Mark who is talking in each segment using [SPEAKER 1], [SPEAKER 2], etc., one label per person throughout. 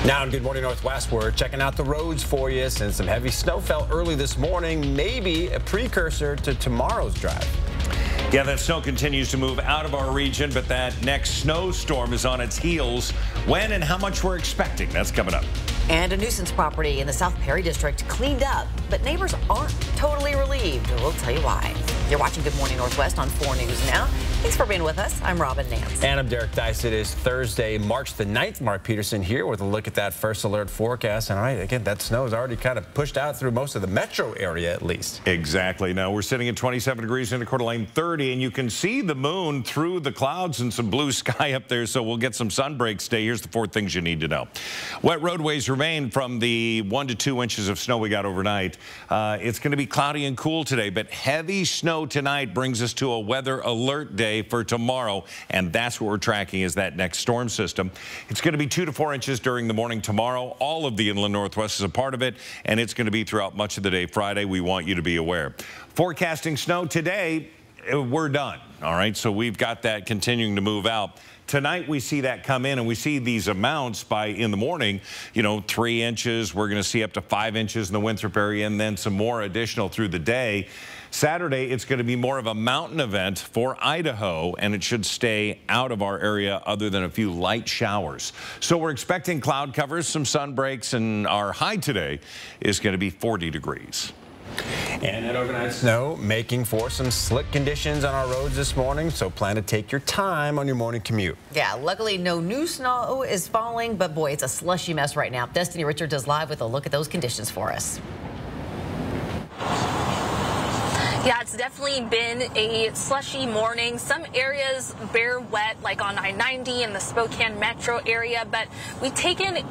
[SPEAKER 1] Now in Good Morning Northwest, we're checking out the roads for you since some heavy snow fell early this morning, maybe a precursor to tomorrow's drive.
[SPEAKER 2] Yeah, that snow continues to move out of our region, but that next snowstorm is on its heels. When and how much we're expecting, that's coming up.
[SPEAKER 3] And a nuisance property in the South Perry district cleaned up, but neighbors aren't totally relieved. We'll tell you why. You're watching Good Morning Northwest on 4 News Now. Thanks for being with us. I'm Robin Nance.
[SPEAKER 1] And I'm Derek Dice. It is Thursday, March the 9th. Mark Peterson here with a look at that first alert forecast. And all right, again, that snow is already kind of pushed out through most of the metro area at least.
[SPEAKER 2] Exactly. Now we're sitting at 27 degrees in the Coeur d'Alene 30, and you can see the moon through the clouds and some blue sky up there, so we'll get some sun breaks today. Here's the 4 things you need to know. Wet roadways remain from the 1 to 2 inches of snow we got overnight. It's going to be cloudy and cool today, but heavy snow tonight brings us to a weather alert day for tomorrow, and that's what we're tracking is that next storm system. It's going to be 2 to 4 inches during the morning tomorrow. All of the inland Northwest is a part of it, and it's going to be throughout much of the day Friday. We want you to be aware. Forecasting snow today, we're done. All right, so we've got that continuing to move out. Tonight we see that come in, and we see these amounts by in the morning, 3 inches. We're going to see up to 5 inches in the Winthrop area, and then some more additional through the day. Saturday, it's going to be more of a mountain event for Idaho, and it should stay out of our area other than a few light showers. So we're expecting cloud covers, some sun breaks, and our high today is going to be 40 degrees.
[SPEAKER 1] And that overnight snow making for some slick conditions on our roads this morning, so plan to take your time on your morning commute.
[SPEAKER 3] Yeah, luckily no new snow is falling, but boy, it's a slushy mess right now. Destiny Richards is live with a look at those conditions for us.
[SPEAKER 4] Yeah, it's definitely been a slushy morning. Some areas bare wet, like on I-90 in the Spokane metro area, but we've taken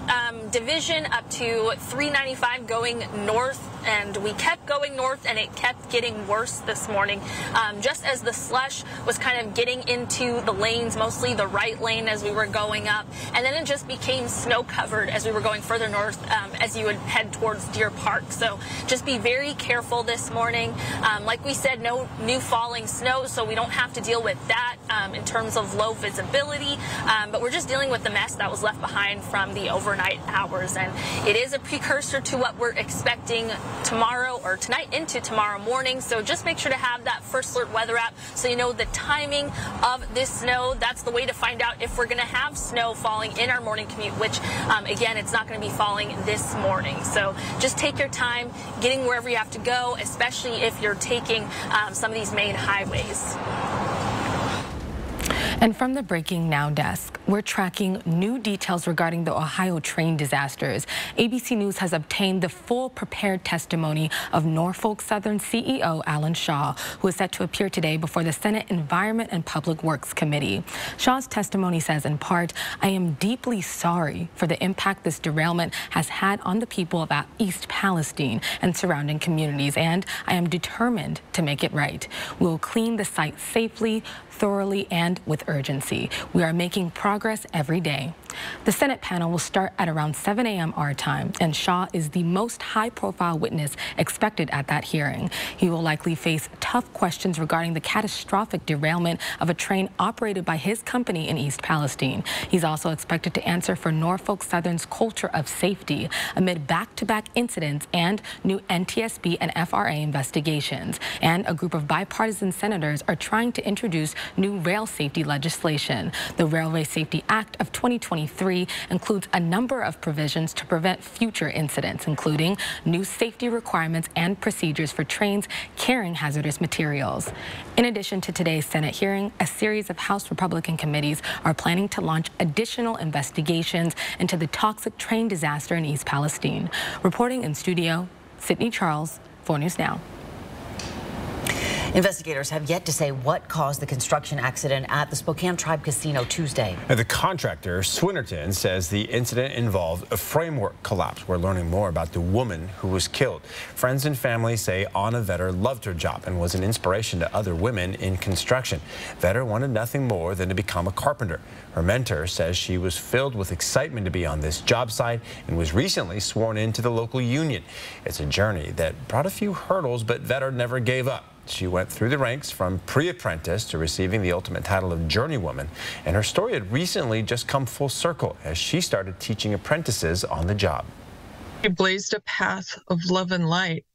[SPEAKER 4] division up to 395 going north, and we kept going north, and it kept getting worse this morning. Just as the slush was kind of getting into the lanes, mostly the right lane as we were going up, and then it just became snow covered as we were going further north as you would head towards Deer Park. So just be very careful this morning. Like we said, no new falling snow, so we don't have to deal with that in terms of low visibility, but we're just dealing with the mess that was left behind from the overnight hours, and it is a precursor to what we're expecting tomorrow or tonight into tomorrow morning. So just make sure to have that First Alert weather app so you know the timing of this snow. That's the way to find out if we're going to have snow falling in our morning commute, which again, it's not going to be falling this morning. So just take your time getting wherever you have to go, especially if you're taking some of these main highways.
[SPEAKER 5] And from the Breaking Now desk, we're tracking new details regarding the Ohio train disasters. ABC News has obtained the full prepared testimony of Norfolk Southern CEO Alan Shaw, who is set to appear today before the Senate Environment and Public Works Committee. Shaw's testimony says, in part, "I am deeply sorry for the impact this derailment has had on the people of East Palestine and surrounding communities, and I am determined to make it right. We will clean the site safely, thoroughly, and with urgency. We are making progress every day." The Senate panel will start at around 7 a.m. our time, and Shaw is the most high-profile witness expected at that hearing. He will likely face tough questions regarding the catastrophic derailment of a train operated by his company in East Palestine. He's also expected to answer for Norfolk Southern's culture of safety amid back-to-back incidents and new NTSB and FRA investigations. And a group of bipartisan senators are trying to introduce new rail safety legislation. The Railway Safety Act of 2023 includes a number of provisions to prevent future incidents, including new safety requirements and procedures for trains carrying hazardous materials. In addition to today's Senate hearing, a series of House Republican committees are planning to launch additional investigations into the toxic train disaster in East Palestine. Reporting in studio, Sydney Charles, 4 News Now.
[SPEAKER 3] Investigators have yet to say what caused the construction accident at the Spokane Tribe Casino Tuesday.
[SPEAKER 1] The contractor, Swinnerton, says the incident involved a framework collapse. We're learning more about the woman who was killed. Friends and family say Anna Vetter loved her job and was an inspiration to other women in construction. Vetter wanted nothing more than to become a carpenter. Her mentor says she was filled with excitement to be on this job site and was recently sworn into the local union. It's a journey that brought a few hurdles, but Vetter never gave up. She went through the ranks from pre-apprentice to receiving the ultimate title of journeywoman, and her story had recently just come full circle as she started teaching apprentices on the job.
[SPEAKER 6] She blazed a path of love and light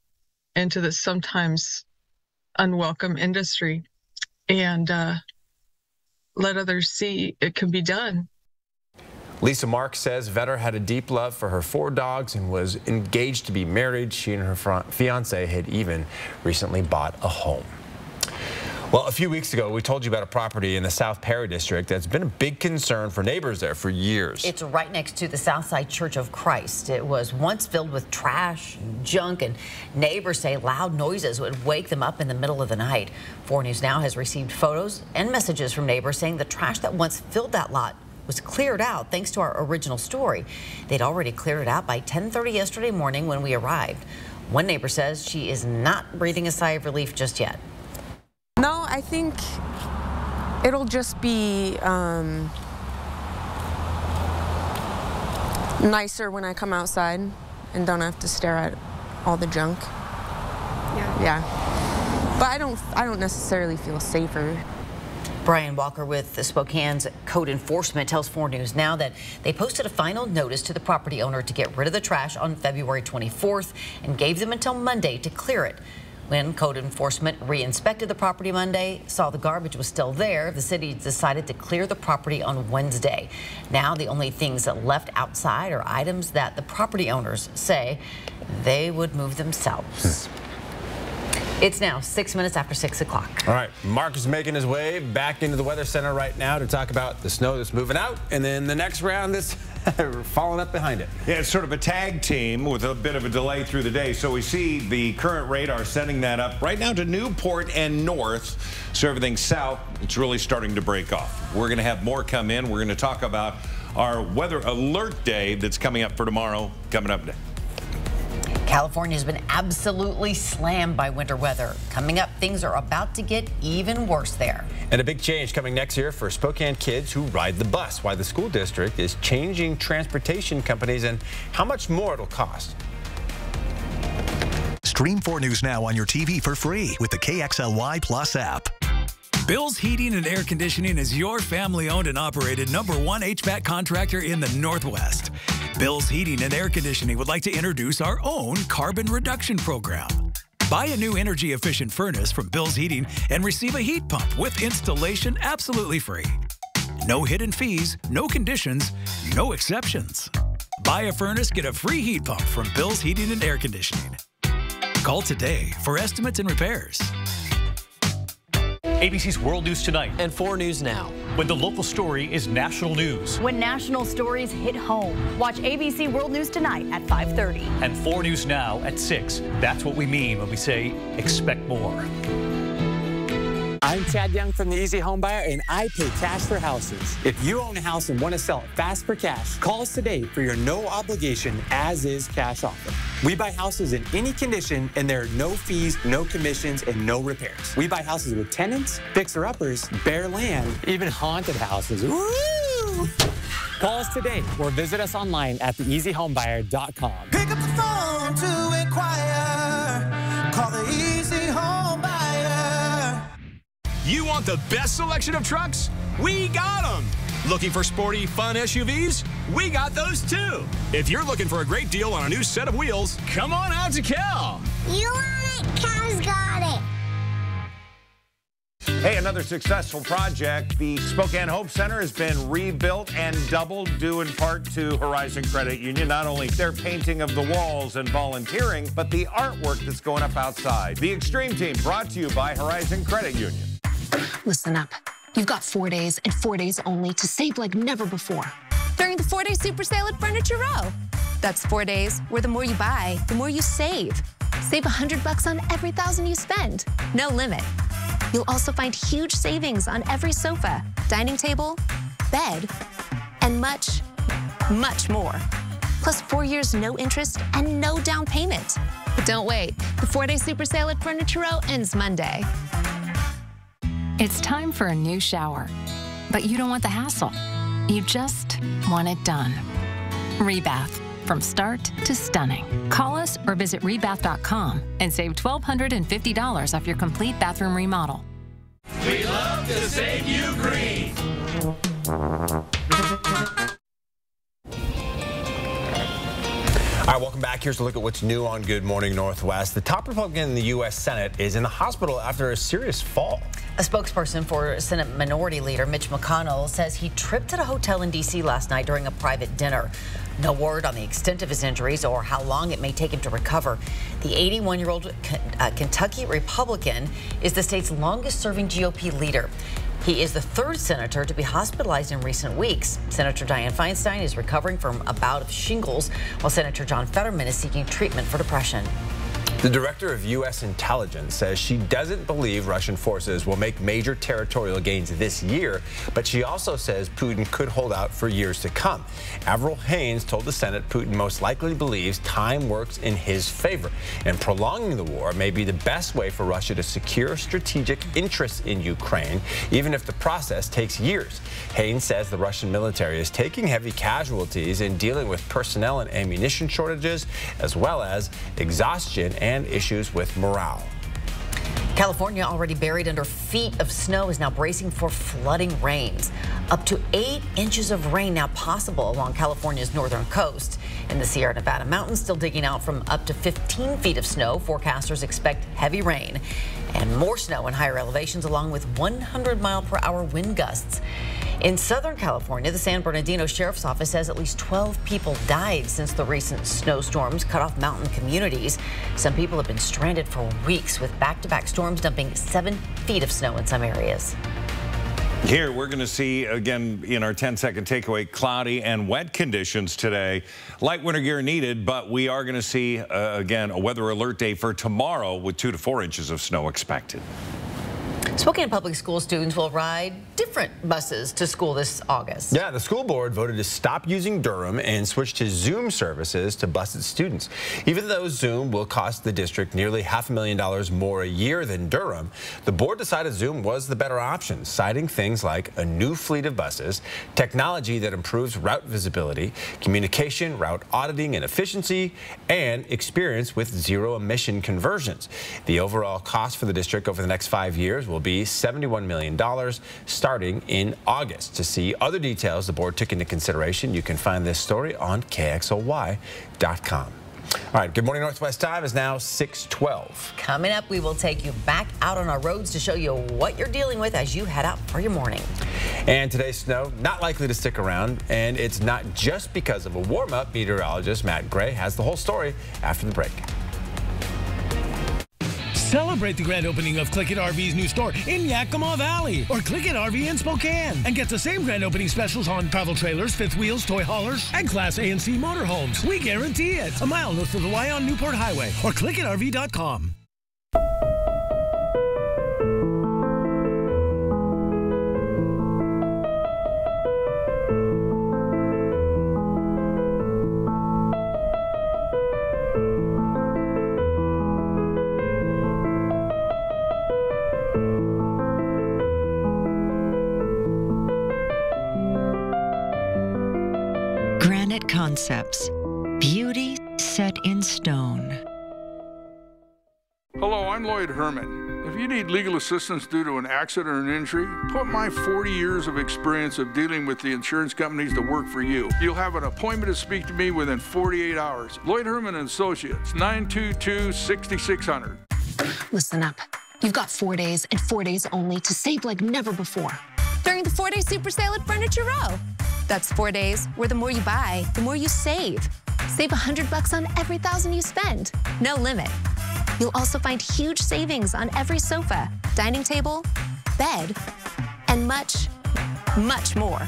[SPEAKER 6] into this sometimes unwelcome industry, and let others see it can be done.
[SPEAKER 1] Lisa Marks says Vetter had a deep love for her 4 dogs and was engaged to be married. She and her fiance had even recently bought a home. Well, a few weeks ago, we told you about a property in the South Perry district that's been a big concern for neighbors there for years.
[SPEAKER 3] It's right next to the Southside Church of Christ. It was once filled with trash and junk, and neighbors say loud noises would wake them up in the middle of the night. 4 News Now has received photos and messages from neighbors saying the trash that once filled that lot was cleared out thanks to our original story. They'd already cleared it out by 10:30 yesterday morning when we arrived. One neighbor says she is not breathing a sigh of relief just yet.
[SPEAKER 7] No, I think it'll just be nicer when I come outside and don't have to stare at all the junk. Yeah. But I don't necessarily feel safer.
[SPEAKER 3] Brian Walker with Spokane's Code Enforcement tells 4 News Now that they posted a final notice to the property owner to get rid of the trash on February 24th and gave them until Monday to clear it. When Code Enforcement re-inspected the property Monday, saw the garbage was still there, the city decided to clear the property on Wednesday. Now the only things that left outside are items that the property owners say they would move themselves. It's now 6 minutes after 6 o'clock.
[SPEAKER 1] All right, Mark is making his way back into the Weather Center right now to talk about the snow that's moving out and then the next round that's following up behind it.
[SPEAKER 2] Yeah, it's sort of a tag team with a bit of a delay through the day. So we see the current radar sending that up right now to Newport and north. So everything south, it's really starting to break off. We're going to have more come in. We're going to talk about our weather alert day that's coming up for tomorrow, coming up next.
[SPEAKER 3] California has been absolutely slammed by winter weather. Coming up, things are about to get even worse there.
[SPEAKER 1] And a big change coming next year for Spokane kids who ride the bus. Why the school district is changing transportation companies and how much more it'll cost.
[SPEAKER 8] Stream 4 News Now on your TV for free with the KXLY Plus app.
[SPEAKER 9] Bill's Heating and Air Conditioning is your family-owned and operated #1 HVAC contractor in the Northwest. Bill's Heating and Air Conditioning would like to introduce our own carbon reduction program. Buy a new energy-efficient furnace from Bill's Heating and receive a heat pump with installation absolutely free. No hidden fees, no conditions, no exceptions. Buy a furnace, get a free heat pump from Bill's Heating and Air Conditioning. Call today for estimates and repairs.
[SPEAKER 10] ABC's World News Tonight
[SPEAKER 11] and 4 News Now.
[SPEAKER 10] When the local story is national news.
[SPEAKER 12] When national stories hit home. Watch ABC World News Tonight at 5:30.
[SPEAKER 10] And 4 News Now at 6. That's what we mean when we say expect more.
[SPEAKER 13] I'm Chad Young from the Easy Home Buyer, and I pay cash for houses. If you own a house and want to sell it fast for cash, call us today for your no-obligation as-is cash offer. We buy houses in any condition, and there are no fees, no commissions, and no repairs. We buy houses with tenants, fixer-uppers, bare land, even haunted houses. Woo! Call us today or visit us online at theeasyhomebuyer.com.
[SPEAKER 14] Pick up the phone to inquire. Call the Easy Home Buyer.
[SPEAKER 15] You want the best selection of trucks? We got them. Looking for sporty, fun SUVs? We got those too. If you're looking for a great deal on a new set of wheels, come on out to Cal.
[SPEAKER 16] You want it? Cal's got it.
[SPEAKER 2] Hey, another successful project. The Spokane Hope Center has been rebuilt and doubled due in part to Horizon Credit Union. Not only their painting of the walls and volunteering, but the artwork that's going up outside. The Extreme Team brought to you by Horizon Credit Union.
[SPEAKER 17] Listen up. You've got 4 days and 4 days only to save like never before. During the 4-day super sale at Furniture Row. That's 4 days where the more you buy, the more you save. Save $100 on every $1,000 you spend. No limit. You'll also find huge savings on every sofa, dining table, bed, and much, much more. Plus 4 years no interest and no down payment. But don't wait. The 4-day super sale at Furniture Row ends Monday.
[SPEAKER 18] It's time for a new shower, but you don't want the hassle. You just want it done. Rebath. from start to stunning. Call us or visit rebath.com and save $1,250 off your complete bathroom remodel.
[SPEAKER 14] We love to save you green.
[SPEAKER 1] All right, welcome back. Here's a look at what's new on Good Morning Northwest. The top Republican in the U.S. Senate is in the hospital after a serious fall.
[SPEAKER 3] A spokesperson for Senate Minority Leader Mitch McConnell says he tripped at a hotel in D.C. last night during a private dinner. No word on the extent of his injuries or how long it may take him to recover. The 81-year-old Kentucky Republican is the state's longest-serving GOP leader. He is the third senator to be hospitalized in recent weeks. Senator Dianne Feinstein is recovering from a bout of shingles, while Senator John Fetterman is seeking treatment for depression.
[SPEAKER 1] The director of U.S. intelligence says she doesn't believe Russian forces will make major territorial gains this year, but she also says Putin could hold out for years to come. Avril Haines told the Senate Putin most likely believes time works in his favor, and prolonging the war may be the best way for Russia to secure strategic interests in Ukraine, even if the process takes years. Haines says the Russian military is taking heavy casualties in dealing with personnel and ammunition shortages, as well as exhaustion and issues with morale.
[SPEAKER 3] California, already buried under feet of snow, is now bracing for flooding rains. Up to 8 inches of rain now possible along California's northern coast. In the Sierra Nevada mountains, still digging out from up to 15 feet of snow. Forecasters expect heavy rain and more snow in higher elevations, along with 100-mile-per-hour wind gusts. In Southern California, the San Bernardino Sheriff's Office says at least 12 people died since the recent snowstorms cut off mountain communities. Some people have been stranded for weeks, with back-to-back storms dumping 7 feet of snow in some areas.
[SPEAKER 2] Here, we're going to see, again, in our 10-second takeaway, cloudy and wet conditions today. Light winter gear needed, but we are going to see, again, a weather alert day for tomorrow with 2 to 4 inches of snow expected.
[SPEAKER 3] Spokane Public School students will ride different buses to school this August.
[SPEAKER 1] Yeah, the school board voted to stop using Durham and switch to Zoom services to bus its students. Even though Zoom will cost the district nearly $500,000 more a year than Durham, the board decided Zoom was the better option, citing things like a new fleet of buses, technology that improves route visibility, communication, route auditing and efficiency, and experience with zero-emission conversions. The overall cost for the district over the next 5 years will be $71 million starting in August. To see other details the board took into consideration, you can find this story on KXLY.com. All right, Good Morning Northwest time is now 6:12.
[SPEAKER 3] Coming up, we will take you back out on our roads to show you what you're dealing with as you head out for your morning.
[SPEAKER 1] And today's snow not likely to stick around, and it's not just because of a warm-up. Meteorologist Matt Gray has the whole story after the break.
[SPEAKER 11] Celebrate the grand opening of Click It RV's new store in Yakima Valley, or Click It RV in Spokane, and get the same grand opening specials on travel trailers, fifth wheels, toy haulers, and Class A and C motorhomes. We guarantee it. A mile north of the Y on Newport Highway, or clickitrv.com.
[SPEAKER 19] Granite Concepts, beauty set in stone.
[SPEAKER 20] Hello, I'm Lloyd Herman. If you need legal assistance due to an accident or an injury, put my 40 years of experience of dealing with the insurance companies to work for you. You'll have an appointment to speak to me within 48 hours. Lloyd Herman and Associates, 922-6600.
[SPEAKER 17] Listen up. You've got 4 days and 4 days only to save like never before during the 4-day super sale at Furniture Row. That's 4 days where the more you buy, the more you save. Save $100 on every $1,000 you spend. No limit. You'll also find huge savings on every sofa, dining table, bed, and much, much more.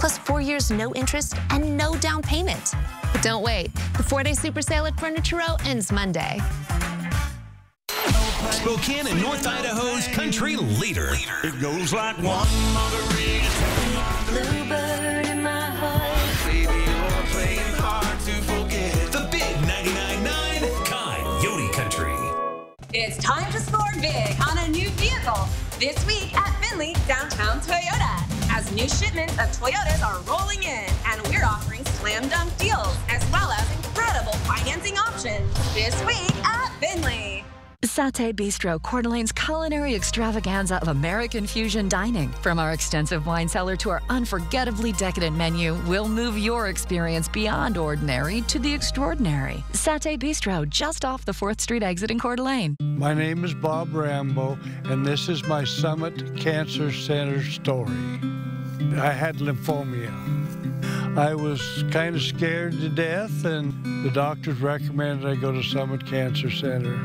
[SPEAKER 17] Plus 4 years no interest and no down payment. But don't wait. The 4-day super sale at Furniture Row ends Monday.
[SPEAKER 9] Spokane and North Idaho's country leader.
[SPEAKER 14] It goes like one margarita. Bluebird in my heart. Baby, you're playing hard to forget.
[SPEAKER 9] The big 99.9 Coyote Country.
[SPEAKER 21] It's time to score big on a new vehicle this week at Findlay Downtown Toyota. As because new shipments of Toyotas are rolling in, and we're offering slam dunk deals as well as incredible financing options this week at Finley.
[SPEAKER 22] Satay Bistro, Coeur d'Alene's culinary extravaganza of American fusion dining. From our extensive wine cellar to our unforgettably decadent menu, we'll move your experience beyond ordinary to the extraordinary. Satay Bistro, just off the 4th Street exit in Coeur d'Alene.
[SPEAKER 23] My name is Bob Rambo, and this is my Summit Cancer Center story. I had lymphoma. I was kind of scared to death, and the doctors recommended I go to Summit Cancer Center.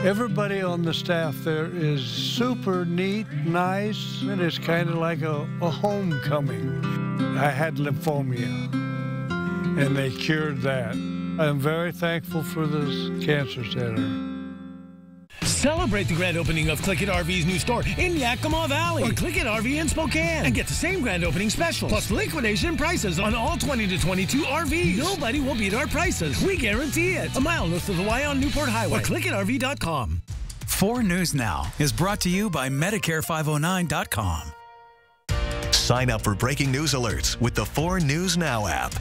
[SPEAKER 23] Everybody on the staff there is super neat, nice, and it's kind of like a homecoming. I had lymphoma, and they cured that. I'm very thankful for this cancer center.
[SPEAKER 11] Celebrate the grand opening of Click It RV's new store in Yakima Valley or Click It RV in Spokane and get the same grand opening special plus liquidation prices on all 20 to 22 RVs. Nobody will beat our prices. We guarantee it. A mile north of the Y on Newport Highway or clickitrv.com.
[SPEAKER 9] 4 News Now is brought to you by Medicare509.com.
[SPEAKER 8] Sign up for breaking news alerts with the 4 News Now app.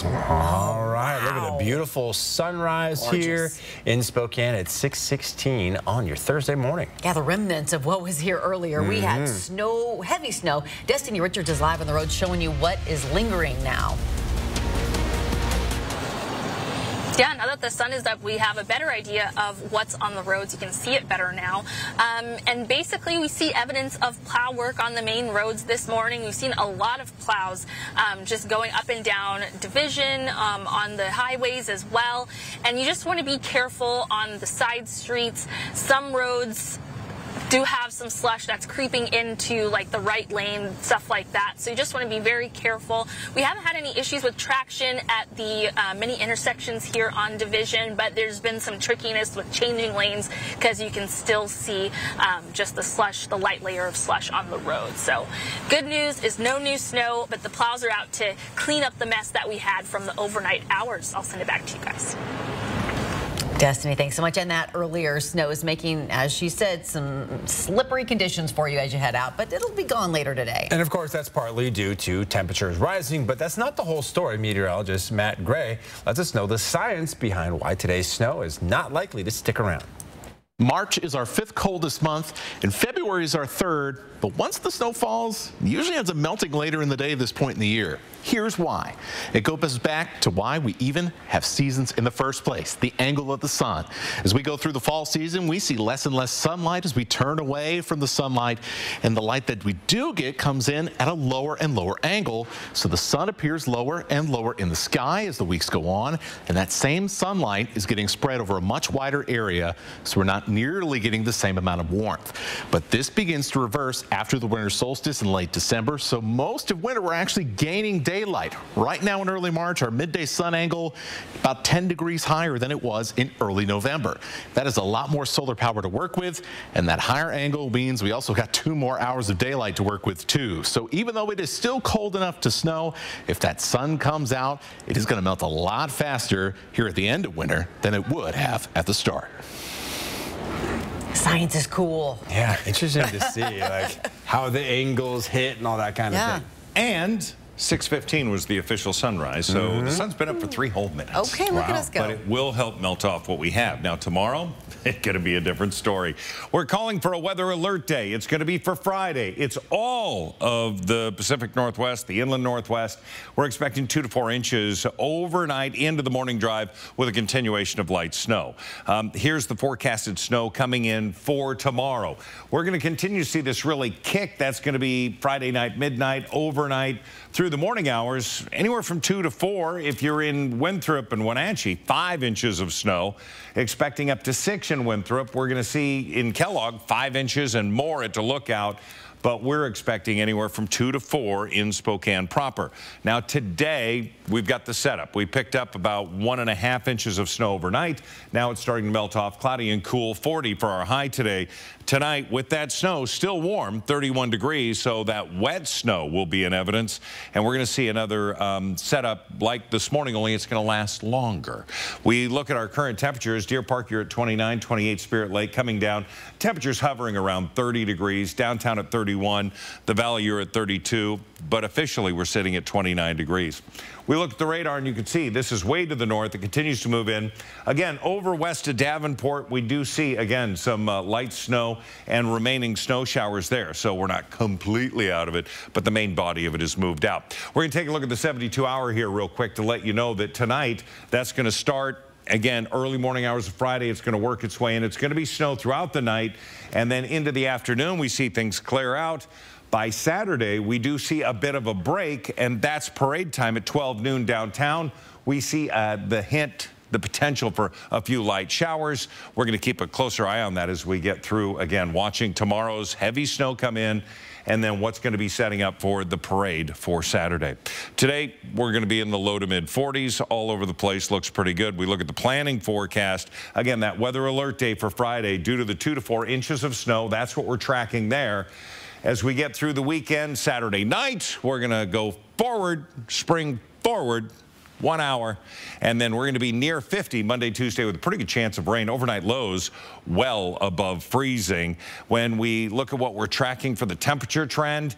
[SPEAKER 1] All right, look at the beautiful sunrise here in Spokane at 6:16 on your Thursday morning.
[SPEAKER 3] Yeah, the remnants of what was here earlier. We had snow, heavy snow. Destiny Richards is live on the road showing you what is lingering now.
[SPEAKER 4] Yeah, now that the sun is up, we have a better idea of what's on the roads. You can see it better now. And basically, we see evidence of plow work on the main roads this morning. We've seen a lot of plows just going up and down Division, on the highways as well. And you just want to be careful on the side streets. Some roads do have some slush that's creeping into like the right lane, stuff like that. So you just want to be very careful. We haven't had any issues with traction at the many intersections here on Division, but there's been some trickiness with changing lanes because you can still see just the slush, the light layer of slush on the road. So good news is no new snow, but the plows are out to clean up the mess that we had from the overnight hours. I'll send it back to you guys.
[SPEAKER 3] Destiny, thanks so much. And that earlier snow is making, as she said, some slippery conditions for you as you head out, but it'll be gone later today.
[SPEAKER 1] And of course, that's partly due to temperatures rising, but that's not the whole story. Meteorologist Matt Gray lets us know the science behind why today's snow is not likely to stick around.
[SPEAKER 24] March is our 5th coldest month, and February is our 3rd. But once the snow falls, it usually ends up melting later in the day at this point in the year. Here's why. It goes back to why we even have seasons in the first place, the angle of the sun. As we go through the fall season, we see less and less sunlight as we turn away from the sunlight, and the light that we do get comes in at a lower and lower angle, so the sun appears lower and lower in the sky as the weeks go on, and that same sunlight is getting spread over a much wider area, so we're not nearly getting the same amount of warmth. But this begins to reverse after the winter solstice in late December, so most of winter we're actually gaining daylight. Right now in early March, our midday sun angle about 10 degrees higher than it was in early November. That is a lot more solar power to work with, and that higher angle means we also got 2 more hours of daylight to work with too. So even though it is still cold enough to snow, if that sun comes out, it is going to melt a lot faster here at the end of winter than it would have at the start.
[SPEAKER 3] Science is cool.
[SPEAKER 1] Yeah, interesting to see like how the angles hit and all that kind of thing.
[SPEAKER 2] And 6:15 was the official sunrise, so the sun's been up for 3 whole minutes.
[SPEAKER 3] Okay, look at us go.
[SPEAKER 2] But it will help melt off what we have. Now tomorrow, it's going to be a different story. We're calling for a weather alert day. It's going to be for Friday. It's all of the Pacific Northwest, the inland Northwest. We're expecting 2 to 4 inches overnight into the morning drive with a continuation of light snow. Here's the forecasted snow coming in for tomorrow. We're going to continue to see this really kick. That's going to be Friday night, midnight, overnight, through the morning hours, anywhere from 2 to 4. If you're in Winthrop and Wenatchee, 5 inches of snow. Expecting up to 6 in Winthrop. We're going to see in Kellogg 5 inches and more at the Lookout. But we're expecting anywhere from 2 to 4 in Spokane proper. Now today, we've got the setup. We picked up about 1.5 inches of snow overnight. Now it's starting to melt off, cloudy and cool, 40 for our high today. Tonight, with that snow, still warm, 31 degrees, so that wet snow will be in evidence. And we're going to see another setup like this morning, only it's going to last longer. We look at our current temperatures. Deer Park, you're at 29, 28 Spirit Lake coming down. Temperatures hovering around 30 degrees. Downtown at 31. The Valley, you're at 32. But officially, we're sitting at 29 degrees. We look at the radar, and you can see this is way to the north. It continues to move in. Again, over west of Davenport, we do see, again, some light snow and remaining snow showers there. So we're not completely out of it, but the main body of it is moved out. We're going to take a look at the 72-hour here real quick to let you know that tonight, that's going to start. Again, early morning hours of Friday, it's going to work its way in. It's going to be snow throughout the night, and then into the afternoon, we see things clear out. By Saturday, we do see a bit of a break, and that's parade time at 12 noon downtown. We see the potential for a few light showers. We're going to keep a closer eye on that as we get through, again, watching tomorrow's heavy snow come in, and then what's going to be setting up for the parade for Saturday. Today, we're going to be in the low to mid 40s all over the place. Looks pretty good. We look at the planning forecast. Again, that weather alert day for Friday, due to the 2 to 4 inches of snow, that's what we're tracking there. As we get through the weekend, Saturday night, we're going to go forward, spring forward, 1 hour, and then we're going to be near 50 Monday, Tuesday with a pretty good chance of rain. Overnight lows well above freezing. When we look at what we're tracking for the temperature trend,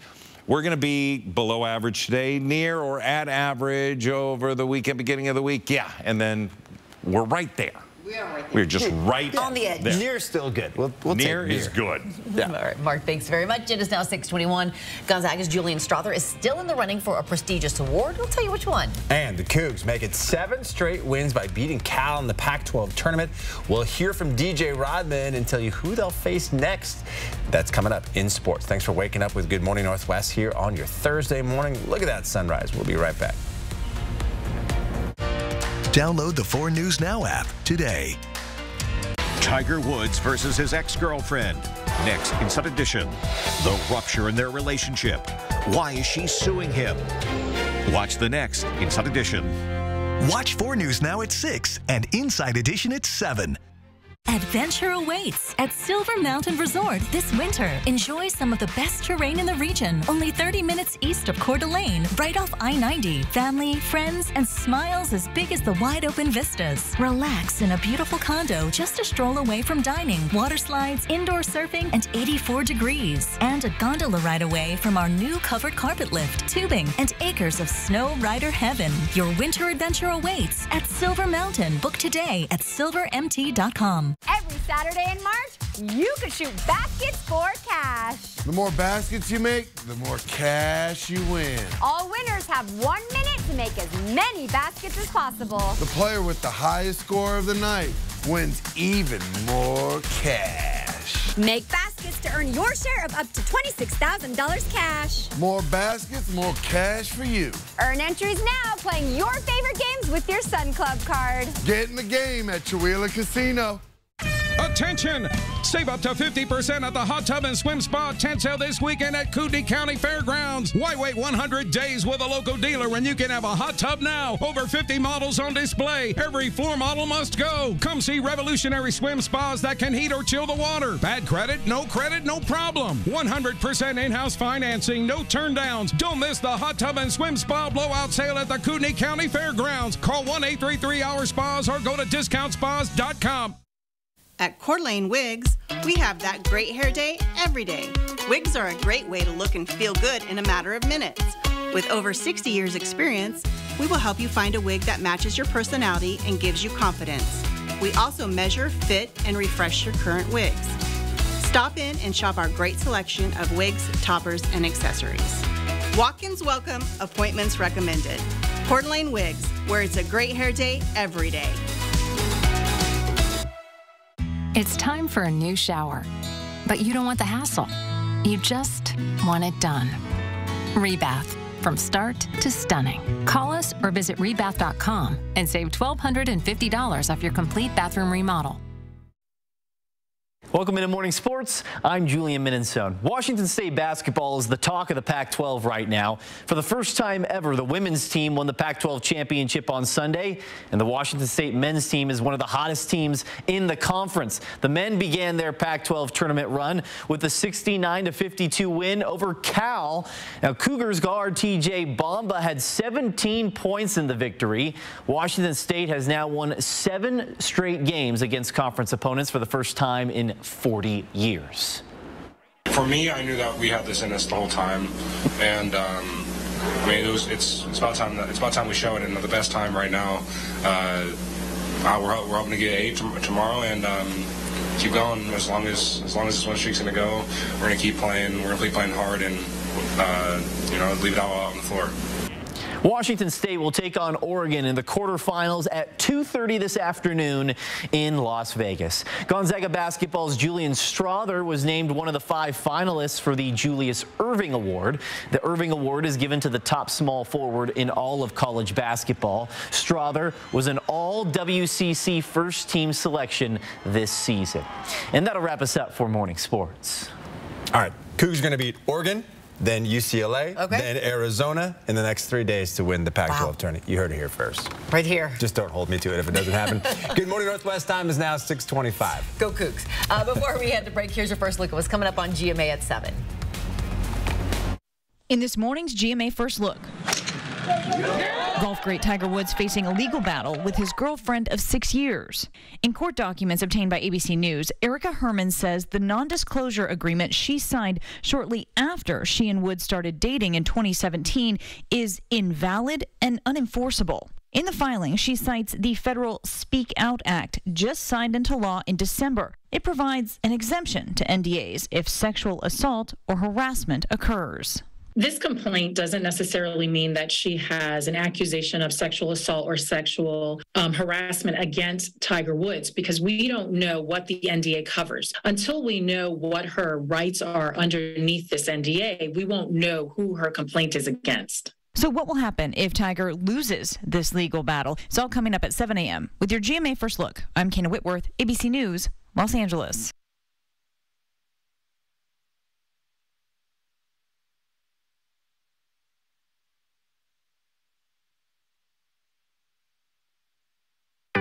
[SPEAKER 2] we're going to be below average today, near or at average over the weekend, beginning of the week. Yeah, and then we're right there. We are right there. We're just right
[SPEAKER 3] on the edge.
[SPEAKER 2] There.
[SPEAKER 1] Near still good. We'll
[SPEAKER 2] near is good.
[SPEAKER 3] Yeah. All right, Mark, thanks very much. It is now 6:21. Gonzaga's Julian Strother is still in the running for a prestigious award. We'll tell you which one.
[SPEAKER 1] And the Cougs make it 7 straight wins by beating Cal in the Pac-12 tournament. We'll hear from DJ Rodman and tell you who they'll face next. That's coming up in sports. Thanks for waking up with Good Morning Northwest here on your Thursday morning. Look at that sunrise. We'll be right back.
[SPEAKER 8] Download the 4 News Now app today.
[SPEAKER 5] Tiger Woods versus his ex-girlfriend. Next, Inside Edition. The rupture in their relationship. Why is she suing him? Watch the next Inside Edition.
[SPEAKER 8] Watch 4 News Now at 6 and Inside Edition at 7.
[SPEAKER 6] Adventure awaits at Silver Mountain Resort this winter. Enjoy some of the best terrain in the region, only 30 minutes east of Coeur d'Alene, right off I-90. Family, friends, and smiles as big as the wide-open vistas. Relax in a beautiful condo just a stroll away from dining, water slides, indoor surfing, and 84 degrees. And a gondola ride away from our new covered carpet lift, tubing, and acres of snow rider heaven. Your winter adventure awaits at Silver Mountain. Book today at silvermt.com.
[SPEAKER 7] Every Saturday in March, you can shoot baskets for cash.
[SPEAKER 12] The more baskets you make, the more cash you win.
[SPEAKER 7] All winners have 1 minute to make as many baskets as possible.
[SPEAKER 12] The player with the highest score of the night wins even more cash.
[SPEAKER 7] Make baskets to earn your share of up to $26,000 cash.
[SPEAKER 12] More baskets, more cash for you.
[SPEAKER 7] Earn entries now playing your favorite games with your Sun Club card.
[SPEAKER 12] Get in the game at Chihuahua Casino.
[SPEAKER 25] Attention! Save up to 50% at the Hot Tub and Swim Spa tent sale this weekend at Kootenai County Fairgrounds. Why wait 100 days with a local dealer when you can have a hot tub now? Over 50 models on display. Every floor model must go. Come see revolutionary swim spas that can heat or chill the water. Bad credit, no problem. 100% in-house financing, no turndowns. Don't miss the Hot Tub and Swim Spa blowout sale at the Kootenai County Fairgrounds. Call 1-833-HOUR-SPAS or go to discountspas.com.
[SPEAKER 26] At Coeur d'Alene Wigs, we have that great hair day every day. Wigs are a great way to look and feel good in a matter of minutes. With over 60 years experience, we will help you find a wig that matches your personality and gives you confidence. We also measure, fit, and refresh your current wigs. Stop in and shop our great selection of wigs, toppers, and accessories. Walk-ins welcome, appointments recommended. Coeur d'Alene Wigs, where it's a great hair day every day.
[SPEAKER 18] It's time for a new shower, but you don't want the hassle. You just want it done. Rebath, from start to stunning. Call us or visit rebath.com and save $1,250 off your complete bathroom remodel.
[SPEAKER 10] Welcome into Morning Sports. I'm Julian Minensone. Washington State basketball is the talk of the Pac-12 right now. For the first time ever, the women's team won the Pac-12 championship on Sunday, and the Washington State men's team is one of the hottest teams in the conference. The men began their Pac-12 tournament run with a 69-52 win over Cal. Now, Cougars guard TJ Bamba had 17 points in the victory. Washington State has now won 7 straight games against conference opponents for the first time in 40 years.
[SPEAKER 13] For me, I knew that we had this in us the whole time, and I mean, it's about time we show it. And the best time right now, we're hoping to get 8 tomorrow, and keep going as long as this win streak's gonna go. We're gonna keep playing. We're gonna keep playing hard, and leave it all out on the floor.
[SPEAKER 10] Washington State will take on Oregon in the quarterfinals at 2:30 this afternoon in Las Vegas. Gonzaga basketball's Julian Strother was named one of the 5 finalists for the Julius Erving Award. The Erving Award is given to the top small forward in all of college basketball. Strother was an all-WCC first-team selection this season. And that'll wrap us up for Morning Sports.
[SPEAKER 1] All right, Cougs going to beat Oregon, then UCLA, then Arizona in the next 3 days to win the Pac-12 tournament. You heard it here first.
[SPEAKER 3] Right here.
[SPEAKER 1] Just don't hold me to it if it doesn't happen. Good morning, Northwest. Time is now 6:25.
[SPEAKER 3] Go Cougs. Before we head to break, here's your first look at what's coming up on GMA at 7.
[SPEAKER 15] In this morning's GMA First Look. Golf great Tiger Woods facing a legal battle with his girlfriend of 6 years. In court documents obtained by ABC News, Erica Herman says the non-disclosure agreement she signed shortly after she and Woods started dating in 2017 is invalid and unenforceable. In the filing, she cites the federal Speak Out Act, just signed into law in December. It provides an exemption to NDAs if sexual assault or harassment occurs.
[SPEAKER 16] This complaint doesn't necessarily mean that she has an accusation of sexual assault or sexual harassment against Tiger Woods, because we don't know what the NDA covers. Until we know what her rights are underneath this NDA, we won't know who her complaint is against.
[SPEAKER 15] So what will happen if Tiger loses this legal battle? It's all coming up at 7 a.m. with your GMA First Look. I'm Kayna Whitworth, ABC News, Los Angeles.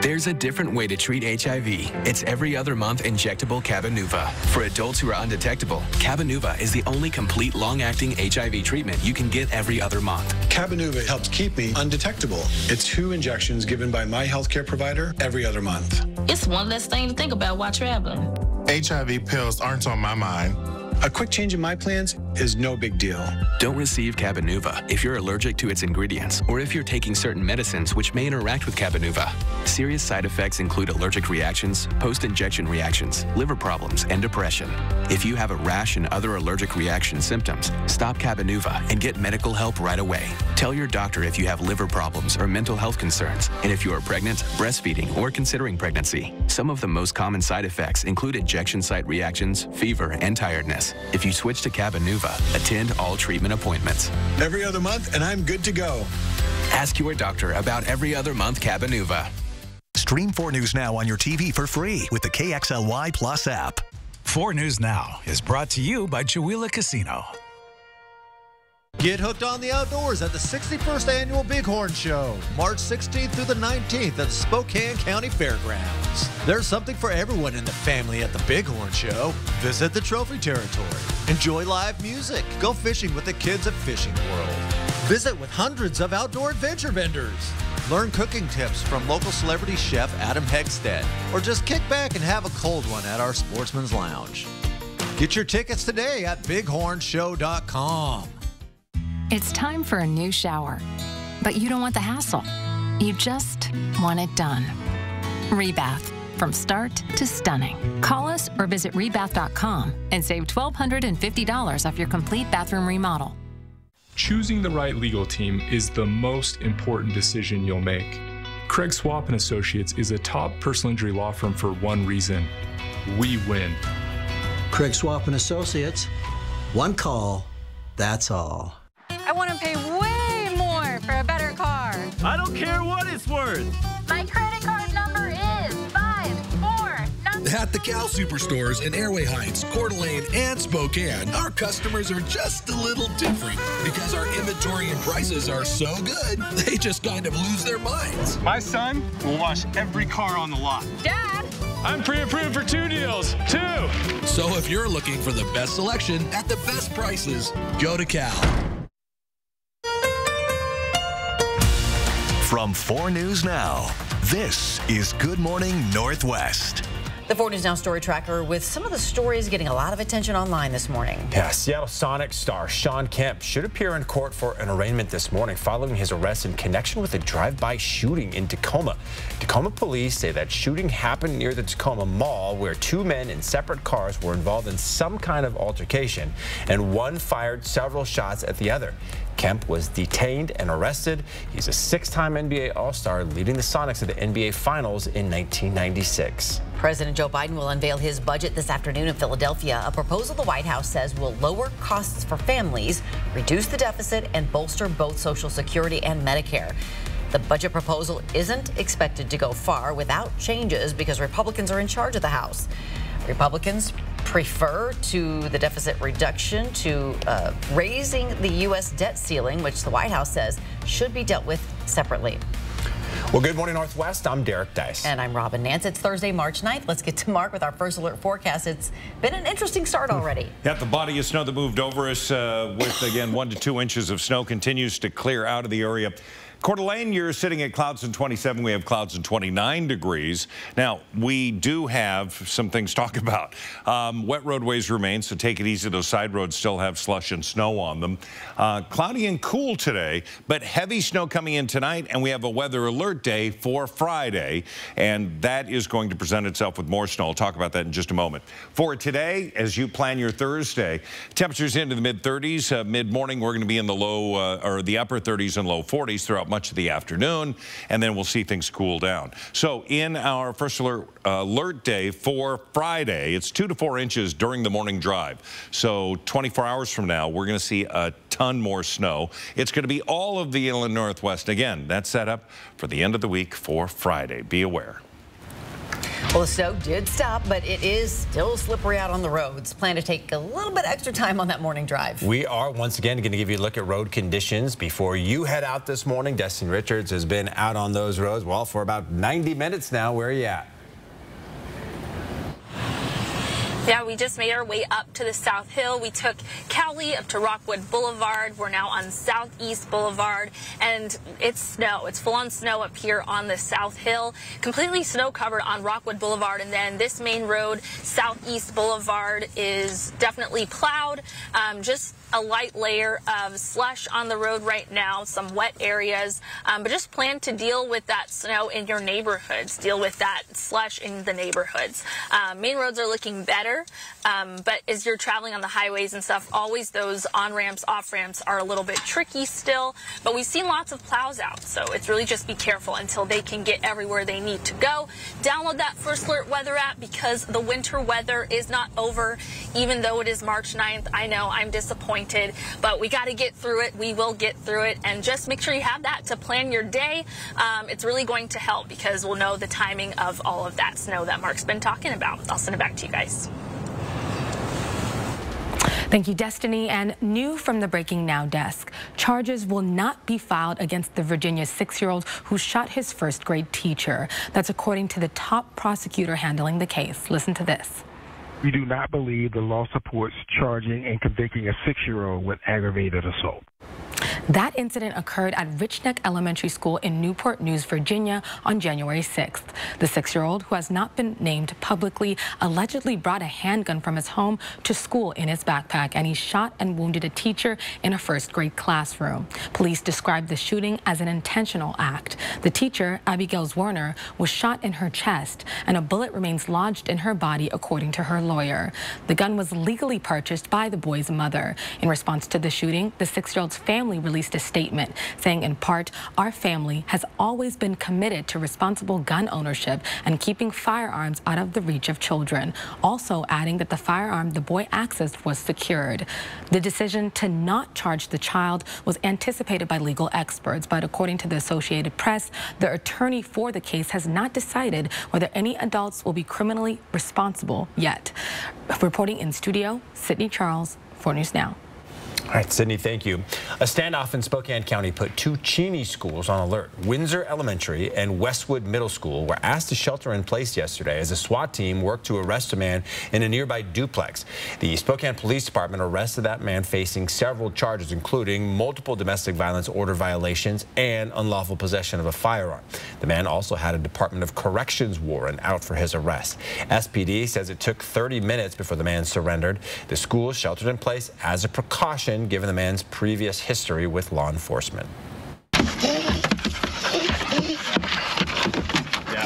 [SPEAKER 19] There's a different way to treat HIV. It's every other month injectable Cabenuva. For adults who are undetectable, Cabenuva is the only complete long-acting HIV treatment you can get every other month.
[SPEAKER 20] Cabenuva helps keep me undetectable. It's 2 injections given by my healthcare provider every other month.
[SPEAKER 27] It's one less thing to think about while traveling.
[SPEAKER 20] HIV pills aren't on my mind. A quick change in my plans is no big deal.
[SPEAKER 19] Don't receive Cabenuva if you're allergic to its ingredients or if you're taking certain medicines which may interact with Cabenuva. Serious side effects include allergic reactions, post-injection reactions, liver problems, and depression. If you have a rash and other allergic reaction symptoms, stop Cabenuva and get medical help right away. Tell your doctor if you have liver problems or mental health concerns, and if you are pregnant, breastfeeding, or considering pregnancy. Some of the most common side effects include injection site reactions, fever, and tiredness. If you switch to Cabenuva, attend all treatment appointments.
[SPEAKER 20] Every other month, and I'm good to go.
[SPEAKER 19] Ask your doctor about every other month Cabenuva.
[SPEAKER 8] Stream 4 News Now on your TV for free with the KXLY Plus app.
[SPEAKER 9] 4 News Now is brought to you by Chihuahua Casino.
[SPEAKER 28] Get hooked on the outdoors at the 61st Annual Bighorn Show, March 16th through the 19th at Spokane County Fairgrounds. There's something for everyone in the family at the Bighorn Show. Visit the Trophy Territory. Enjoy live music. Go fishing with the kids at Fishing World. Visit with hundreds of outdoor adventure vendors. Learn cooking tips from local celebrity chef Adam Hegstead, or just kick back and have a cold one at our Sportsman's Lounge. Get your tickets today at bighornshow.com.
[SPEAKER 18] It's time for a new shower, but you don't want the hassle. You just want it done. Rebath, from start to stunning. Call us or visit rebath.com and save $1,250 off your complete bathroom remodel.
[SPEAKER 29] Choosing the right legal team is the most important decision you'll make. Craig Swap & Associates is a top personal injury law firm for one reason: we win.
[SPEAKER 30] Craig Swap & Associates, one call, that's all.
[SPEAKER 7] I want to pay way more for a better car.
[SPEAKER 31] I don't care what it's worth.
[SPEAKER 7] My credit card number is 549.
[SPEAKER 2] At the Cal Superstores in Airway Heights, Coeur d'Alene, and Spokane, our customers are just a little different because our inventory and prices are so good, they just kind of lose their minds.
[SPEAKER 4] My son will wash every car on the lot.
[SPEAKER 7] Dad!
[SPEAKER 4] I'm pre-approved for 2 deals. 2!
[SPEAKER 2] So if you're looking for the best selection at the best prices, go to Cal.
[SPEAKER 8] From 4 News Now, this is Good Morning Northwest.
[SPEAKER 3] The 4 News Now story tracker with some of the stories getting a lot of attention online this morning.
[SPEAKER 1] Yeah, Seattle Sonics star Shawn Kemp should appear in court for an arraignment this morning following his arrest in connection with a drive-by shooting in Tacoma. Tacoma police say that shooting happened near the Tacoma Mall where 2 men in separate cars were involved in some kind of altercation, and one fired several shots at the other. Kemp was detained and arrested. He's a 6-time NBA All-Star, leading the Sonics to the NBA Finals in 1996.
[SPEAKER 3] President Joe Biden will unveil his budget this afternoon in Philadelphia. A proposal the White House says will lower costs for families, reduce the deficit, and bolster both Social Security and Medicare. The budget proposal isn't expected to go far without changes because Republicans are in charge of the House. Republicans prefer to the deficit reduction to raising the U.S. debt ceiling, which the White House says should be dealt with separately.
[SPEAKER 1] Well, good morning, Northwest. I'm Derek Dice.
[SPEAKER 3] And I'm Robin Nance. It's Thursday, March 9th. Let's get to Mark with our first alert forecast. It's been an interesting start already.
[SPEAKER 5] Yeah, the body of snow that moved over us with, again, 1 to 2 inches of snow continues to clear out of the area. Coeur d'Alene, you're sitting at clouds and 27. We have clouds and 29 degrees. Now, we do have some things to talk about. Wet roadways remain, so take it easy. Those side roads still have slush and snow on them. Cloudy and cool today, but heavy snow coming in tonight, and we have a weather alert day for Friday, and that is going to present itself with more snow. I'll talk about that in just a moment. For today, as you plan your Thursday, temperatures into the mid-30s. Mid-morning, we're going to be in the low or the upper 30s and low 40s throughout much of the afternoon, and then we'll see things cool down. So in our first alert day for Friday, it's 2 to 4 inches during the morning drive. So 24 hours from now, we're going to see a ton more snow. It's going to be all of the inland Northwest. Again, that's set up for the end of the week for Friday. Be aware.
[SPEAKER 3] Well, the snow did stop, but it is still slippery out on the roads. Plan to take a little bit extra time on that morning drive.
[SPEAKER 1] We are once again going to give you a look at road conditions before you head out this morning. Destiny Richards has been out on those roads, well, for about 90 minutes now. Where are you at?
[SPEAKER 11] Yeah, we just made our way up to the South Hill. We took Cowley up to Rockwood Boulevard. We're now on Southeast Boulevard, and it's snow. It's full-on snow up here on the South Hill. Completely snow-covered on Rockwood Boulevard, and then this main road, Southeast Boulevard, is definitely plowed. Just a light layer of slush on the road right now, some wet areas, but just plan to deal with that snow in your neighborhoods, deal with that slush in the neighborhoods. Main roads are looking better, but as you're traveling on the highways and stuff, always those on-ramps, off-ramps are a little bit tricky still, but we've seen lots of plows out, so it's really just be careful until they can get everywhere they need to go. Download that First Alert Weather app because the winter weather is not over, even though it is March 9th. I know I'm disappointed, but we got to get through it. We will get through it, and just make sure you have that to plan your day. It's really going to help because we'll know the timing of all of that snow that Mark's been talking about. I'll send it back to you guys.
[SPEAKER 14] Thank you, Destiny. And new from the Breaking Now desk, charges will not be filed against the Virginia 6-year-old who shot his first-grade teacher. That's according to the top prosecutor handling the case. Listen to this.
[SPEAKER 17] We do not believe the law supports charging and convicting a 6-year-old with aggravated assault.
[SPEAKER 14] That incident occurred at Rich Neck Elementary School in Newport News, Virginia on January 6th. The 6-year-old, who has not been named publicly, allegedly brought a handgun from his home to school in his backpack, and he shot and wounded a teacher in a first-grade classroom. Police described the shooting as an intentional act. The teacher, Abigail Werner, was shot in her chest, and a bullet remains lodged in her body, according to her lawyer. The gun was legally purchased by the boy's mother. In response to the shooting, the 6-year-old's family released released a statement saying, in part, our family has always been committed to responsible gun ownership and keeping firearms out of the reach of children. Also adding that the firearm the boy accessed was secured. The decision to not charge the child was anticipated by legal experts, but according to the Associated Press, the attorney for the case has not decided whether any adults will be criminally responsible yet. Reporting in studio, Sydney Charles, 4 News Now.
[SPEAKER 1] All right, Sydney, thank you. A standoff in Spokane County put 2 Cheney schools on alert. Windsor Elementary and Westwood Middle School were asked to shelter in place yesterday as a SWAT team worked to arrest a man in a nearby duplex. The Spokane Police Department arrested that man facing several charges, including multiple domestic violence order violations and unlawful possession of a firearm. The man also had a Department of Corrections warrant out for his arrest. SPD says it took 30 minutes before the man surrendered. The school sheltered in place as a precaution, given the man's previous history with law enforcement.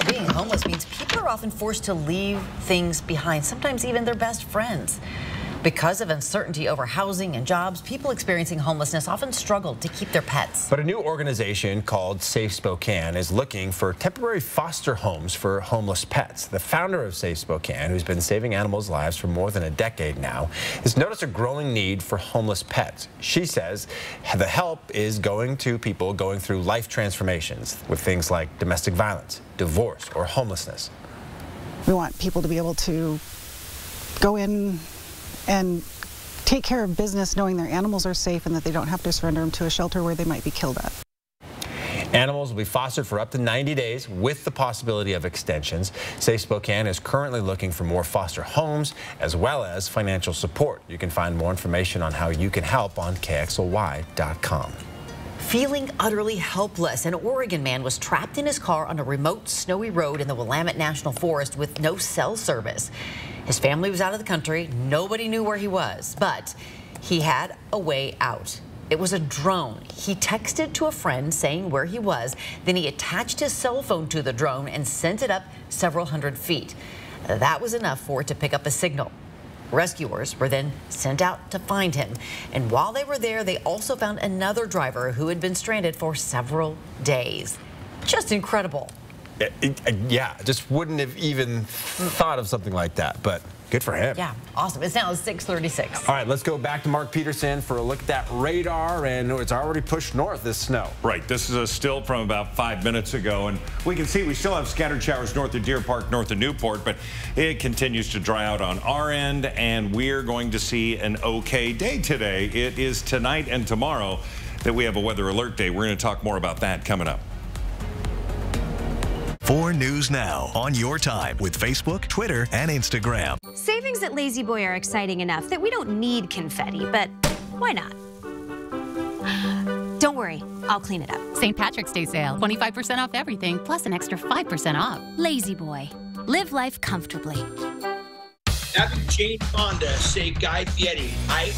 [SPEAKER 3] Being homeless means people are often forced to leave things behind, sometimes even their best friends. Because of uncertainty over housing and jobs, people experiencing homelessness often struggle to keep their pets.
[SPEAKER 1] But a new organization called Safe Spokane is looking for temporary foster homes for homeless pets. The founder of Safe Spokane, who's been saving animals' lives for more than a decade now, has noticed a growing need for homeless pets. She says the help is going to people going through life transformations with things like domestic violence, divorce, or homelessness.
[SPEAKER 6] We want people to be able to go in and take care of business knowing their animals are safe and that they don't have to surrender them to a shelter where they might be killed at.
[SPEAKER 1] Animals will be fostered for up to 90 days with the possibility of extensions. Safe Spokane is currently looking for more foster homes as well as financial support. You can find more information on how you can help on KXLY.com.
[SPEAKER 3] Feeling utterly helpless, an Oregon man was trapped in his car on a remote, snowy road in the Willamette National Forest with no cell service. His family was out of the country. Nobody knew where he was, but he had a way out. It was a drone. He texted to a friend saying where he was. Then he attached his cell phone to the drone and sent it up several hundred feet. That was enough for it to pick up a signal. Rescuers were then sent out to find him. And while they were there, they also found another driver who had been stranded for several days. Just incredible.
[SPEAKER 1] Yeah, just wouldn't have even thought of something like that, but good for him.
[SPEAKER 3] Yeah, awesome. It's now 6:36.
[SPEAKER 1] All right, let's go back to Mark Peterson for a look at that radar, and it's already pushed north, this snow.
[SPEAKER 5] Right, this is a still from about 5 minutes ago, and we can see we still have scattered showers north of Deer Park, north of Newport, but it continues to dry out on our end, and we're going to see an okay day today. It is tonight and tomorrow that we have a weather alert day. We're going to talk more about that coming up.
[SPEAKER 8] 4 News Now on your time with Facebook, Twitter, and Instagram.
[SPEAKER 7] Savings at Lazy Boy are exciting enough that we don't need confetti, but why not? Don't worry, I'll clean it up.
[SPEAKER 18] St. Patrick's Day sale, 25% off everything, plus an extra 5% off.
[SPEAKER 7] Lazy Boy. Live life comfortably.
[SPEAKER 10] Having Jane Fonda say Guy Fieri, I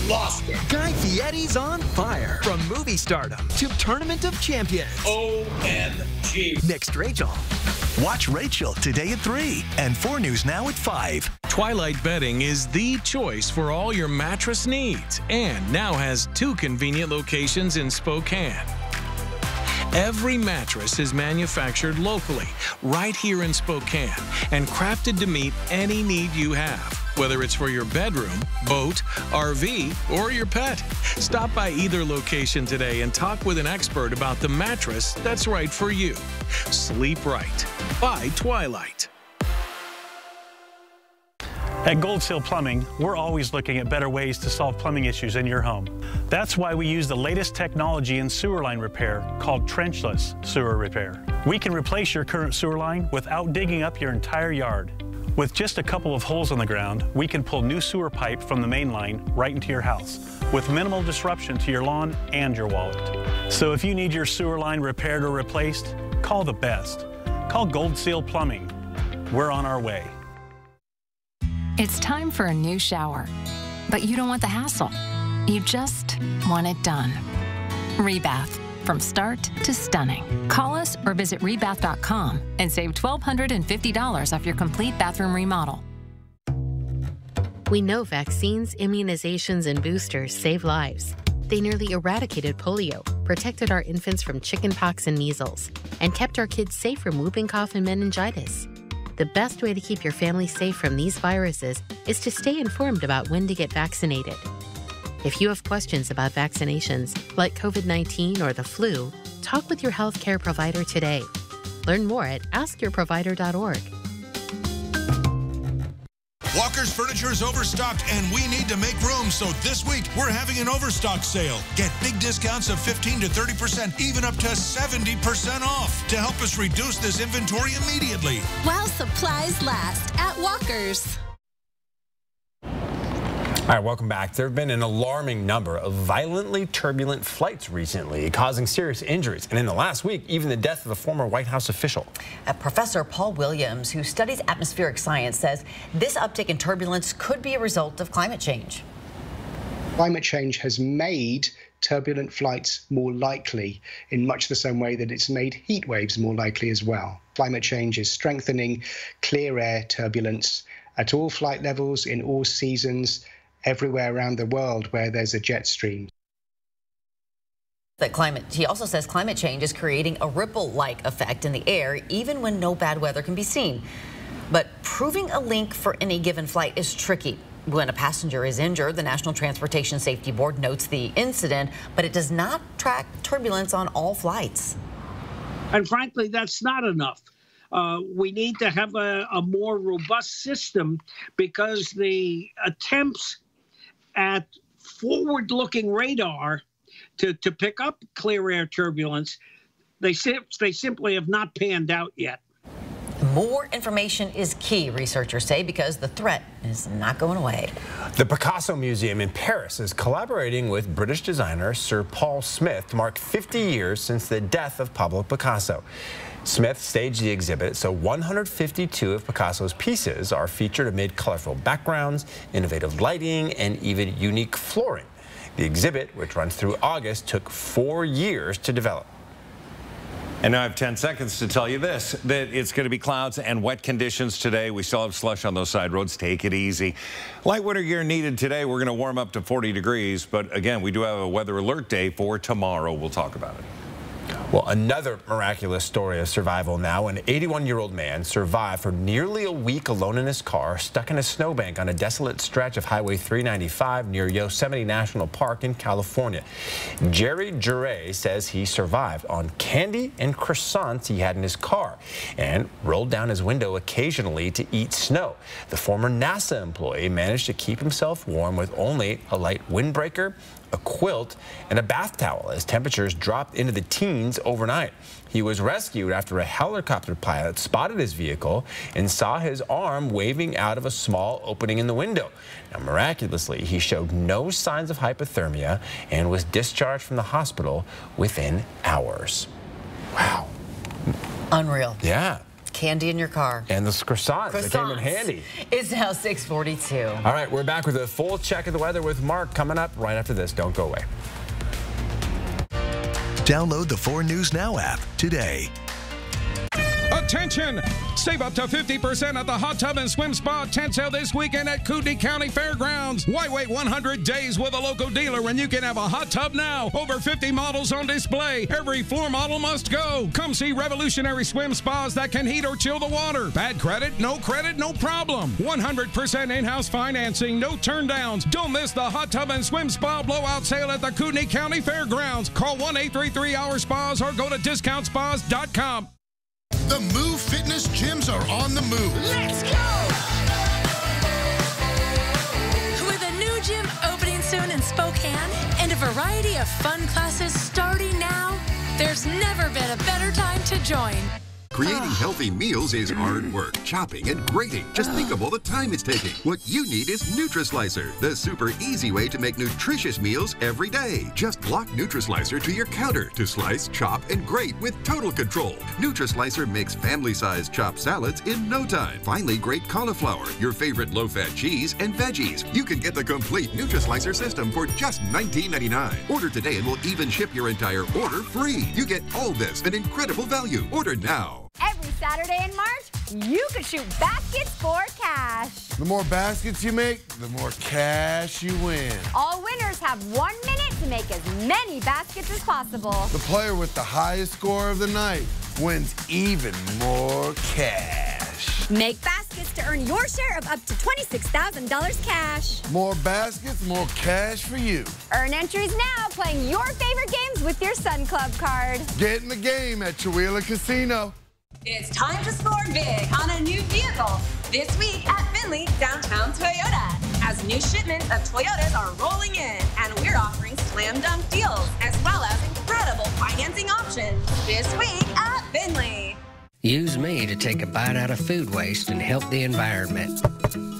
[SPEAKER 10] lost it.
[SPEAKER 12] Guy Fieri's on fire. From movie stardom to Tournament of Champions.
[SPEAKER 10] OMG.
[SPEAKER 12] Next, Rachel.
[SPEAKER 8] Watch Rachel today at 3 and 4 News Now at 5.
[SPEAKER 13] Twilight Bedding is the choice for all your mattress needs and now has 2 convenient locations in Spokane. Every mattress is manufactured locally, right here in Spokane, and crafted to meet any need you have, whether it's for your bedroom, boat, RV, or your pet. Stop by either location today and talk with an expert about the mattress that's right for you. Sleep right by Twilight.
[SPEAKER 4] At Gold Seal Plumbing, we're always looking at better ways to solve plumbing issues in your home. That's why we use the latest technology in sewer line repair called trenchless sewer repair. We can replace your current sewer line without digging up your entire yard. With just a couple of holes in the ground, we can pull new sewer pipe from the main line right into your house with minimal disruption to your lawn and your wallet. So if you need your sewer line repaired or replaced, call the best. Call Gold Seal Plumbing. We're on our way.
[SPEAKER 18] It's time for a new shower, but you don't want the hassle. You just want it done. Rebath, from start to stunning. Call us or visit rebath.com and save $1,250 off your complete bathroom remodel.
[SPEAKER 21] We know vaccines, immunizations, and boosters save lives.
[SPEAKER 15] They nearly eradicated polio, protected our infants from chickenpox and measles, and kept our kids safe from whooping cough and meningitis. The best way to keep your family safe from these viruses is to stay informed about when to get vaccinated. If you have questions about vaccinations, like COVID-19 or the flu, talk with your healthcare provider today. Learn more at askyourprovider.org.
[SPEAKER 16] Walker's Furniture is overstocked, and we need to make room. So this week, we're having an overstock sale. Get big discounts of 15 to 30%, even up to 70% off to help us reduce this inventory immediately.
[SPEAKER 20] While supplies last at Walker's.
[SPEAKER 1] All right, welcome back. There have been an alarming number of violently turbulent flights recently, causing serious injuries. And in the last week, even the death of a former White House official.
[SPEAKER 3] Professor Paul Williams, who studies atmospheric science, says this uptick in turbulence could be a result of climate change.
[SPEAKER 21] Climate change has made turbulent flights more likely in much the same way that it's made heat waves more likely as well. Climate change is strengthening clear air turbulence at all flight levels, in all seasons, everywhere around the world where there's a jet stream.
[SPEAKER 3] He also says climate change is creating a ripple-like effect in the air, even when no bad weather can be seen. But proving a link for any given flight is tricky. When a passenger is injured, the National Transportation Safety Board notes the incident, but it does not track turbulence on all flights.
[SPEAKER 22] And frankly, that's not enough. We need to have a more robust system, because the attempts at forward-looking radar to pick up clear air turbulence, they simply have not panned out yet.
[SPEAKER 3] More information is key, researchers say, because the threat is not going away.
[SPEAKER 1] The Picasso Museum in Paris is collaborating with British designer Sir Paul Smith to mark 50 years since the death of Pablo Picasso. Smith staged the exhibit, so 152 of Picasso's pieces are featured amid colorful backgrounds, innovative lighting, and even unique flooring. The exhibit, which runs through August, took 4 years to develop.
[SPEAKER 5] And now I have 10 seconds to tell you this, that it's going to be clouds and wet conditions today. We still have slush on those side roads. Take it easy. Light winter gear needed today. We're going to warm up to 40 degrees. But again, we do have a weather alert day for tomorrow. We'll talk about it.
[SPEAKER 1] Well, another miraculous story of survival now. An 81-year-old man survived for nearly a week alone in his car, stuck in a snowbank on a desolate stretch of Highway 395 near Yosemite National Park in California. Jerry Jure says he survived on candy and croissants he had in his car and rolled down his window occasionally to eat snow. The former NASA employee managed to keep himself warm with only a light windbreaker, a quilt, and a bath towel as temperatures dropped into the teens overnight. He was rescued after a helicopter pilot spotted his vehicle and saw his arm waving out of a small opening in the window. Now, miraculously, he showed no signs of hypothermia and was discharged from the hospital within hours. Wow.
[SPEAKER 3] Unreal.
[SPEAKER 1] Yeah.
[SPEAKER 3] Candy in your car.
[SPEAKER 1] And the croissants that came in handy.
[SPEAKER 3] It's now 6:42.
[SPEAKER 1] All right, we're back with a full check of the weather with Mark coming up right after this. Don't go away.
[SPEAKER 8] Download the 4 News Now app today.
[SPEAKER 23] Attention! Save up to 50% at the Hot Tub and Swim Spa tent sale this weekend at Kootenai County Fairgrounds. Why wait 100 days with a local dealer when you can have a hot tub now? Over 50 models on display. Every floor model must go. Come see revolutionary swim spas that can heat or chill the water. Bad credit, no problem. 100% in-house financing, no turndowns. Don't miss the Hot Tub and Swim Spa blowout sale at the Kootenai County Fairgrounds. Call 1-833-HOUR-SPAS or go to discountspas.com.
[SPEAKER 16] The Move Fitness gyms are on the move.
[SPEAKER 20] Let's go! With a new gym opening soon in Spokane and a variety of fun classes starting now, there's never been a better time to join.
[SPEAKER 24] Creating healthy meals is hard work, chopping and grating. Just think of all the time it's taking. What you need is NutriSlicer, the super easy way to make nutritious meals every day. Just lock NutriSlicer to your counter to slice, chop, and grate with total control. NutriSlicer makes family-sized chopped salads in no time. Finally, grate cauliflower, your favorite low-fat cheese, and veggies. You can get the complete NutriSlicer system for just $19.99. Order today and we'll even ship your entire order free. You get all this at incredible value. Order now.
[SPEAKER 7] Every Saturday in March, you can shoot baskets for cash.
[SPEAKER 25] The more baskets you make, the more cash you win.
[SPEAKER 7] All winners have 1 minute to to make as many baskets as possible.
[SPEAKER 2] The player with the highest score of the night wins even more cash.
[SPEAKER 7] Make baskets to earn your share of up to $26,000 cash.
[SPEAKER 2] More baskets, more cash for you.
[SPEAKER 7] Earn entries now playing your favorite games with your Sun Club card.
[SPEAKER 2] Get in the game at Chihuahua Casino.
[SPEAKER 9] It's time to score big on a new vehicle this week at Findlay Downtown Toyota, as new shipments of Toyotas are rolling in, and we're offering slam dunk deals as well as incredible financing options this week at Findlay.
[SPEAKER 11] Use me to take a bite out of food waste and help the environment.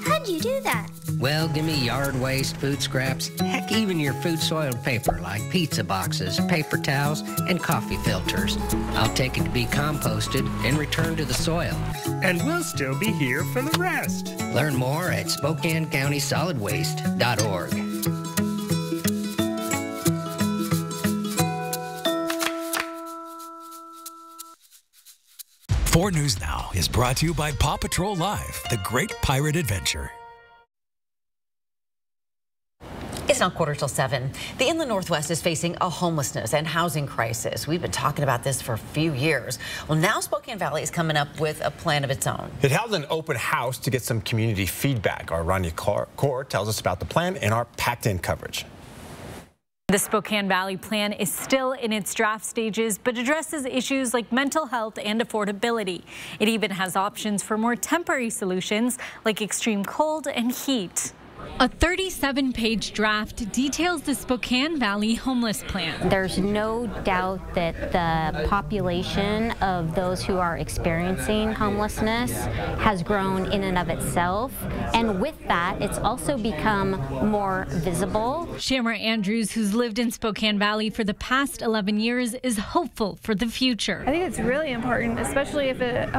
[SPEAKER 7] How'd you do that?
[SPEAKER 11] Well, give me yard waste, food scraps, heck, even your food-soiled paper like pizza boxes, paper towels, and coffee filters. I'll take it to be composted and returned to the soil.
[SPEAKER 19] And we'll still be here for the rest.
[SPEAKER 11] Learn more at SpokaneCountySolidWaste.org.
[SPEAKER 25] 4 News Now is brought to you by Paw Patrol Live, the great pirate adventure.
[SPEAKER 3] It's now 6:45. The Inland Northwest is facing a homelessness and housing crisis. We've been talking about this for a few years. Well, now Spokane Valley is coming up with a plan of its own.
[SPEAKER 1] It held an open house to get some community feedback. Our Rania Kaur tells us about the plan in our Packed In coverage.
[SPEAKER 26] The Spokane Valley plan is still in its draft stages, but addresses issues like mental health and affordability. It even has options for more temporary solutions like extreme cold and heat. A 37-page draft details the Spokane Valley homeless plan.
[SPEAKER 27] There's no doubt that the population of those who are experiencing homelessness has grown in and of itself. And with that, it's also become more visible.
[SPEAKER 26] Shamra Andrews, who's lived in Spokane Valley for the past 11 years, is hopeful for the future.
[SPEAKER 28] I think it's really important, especially if it,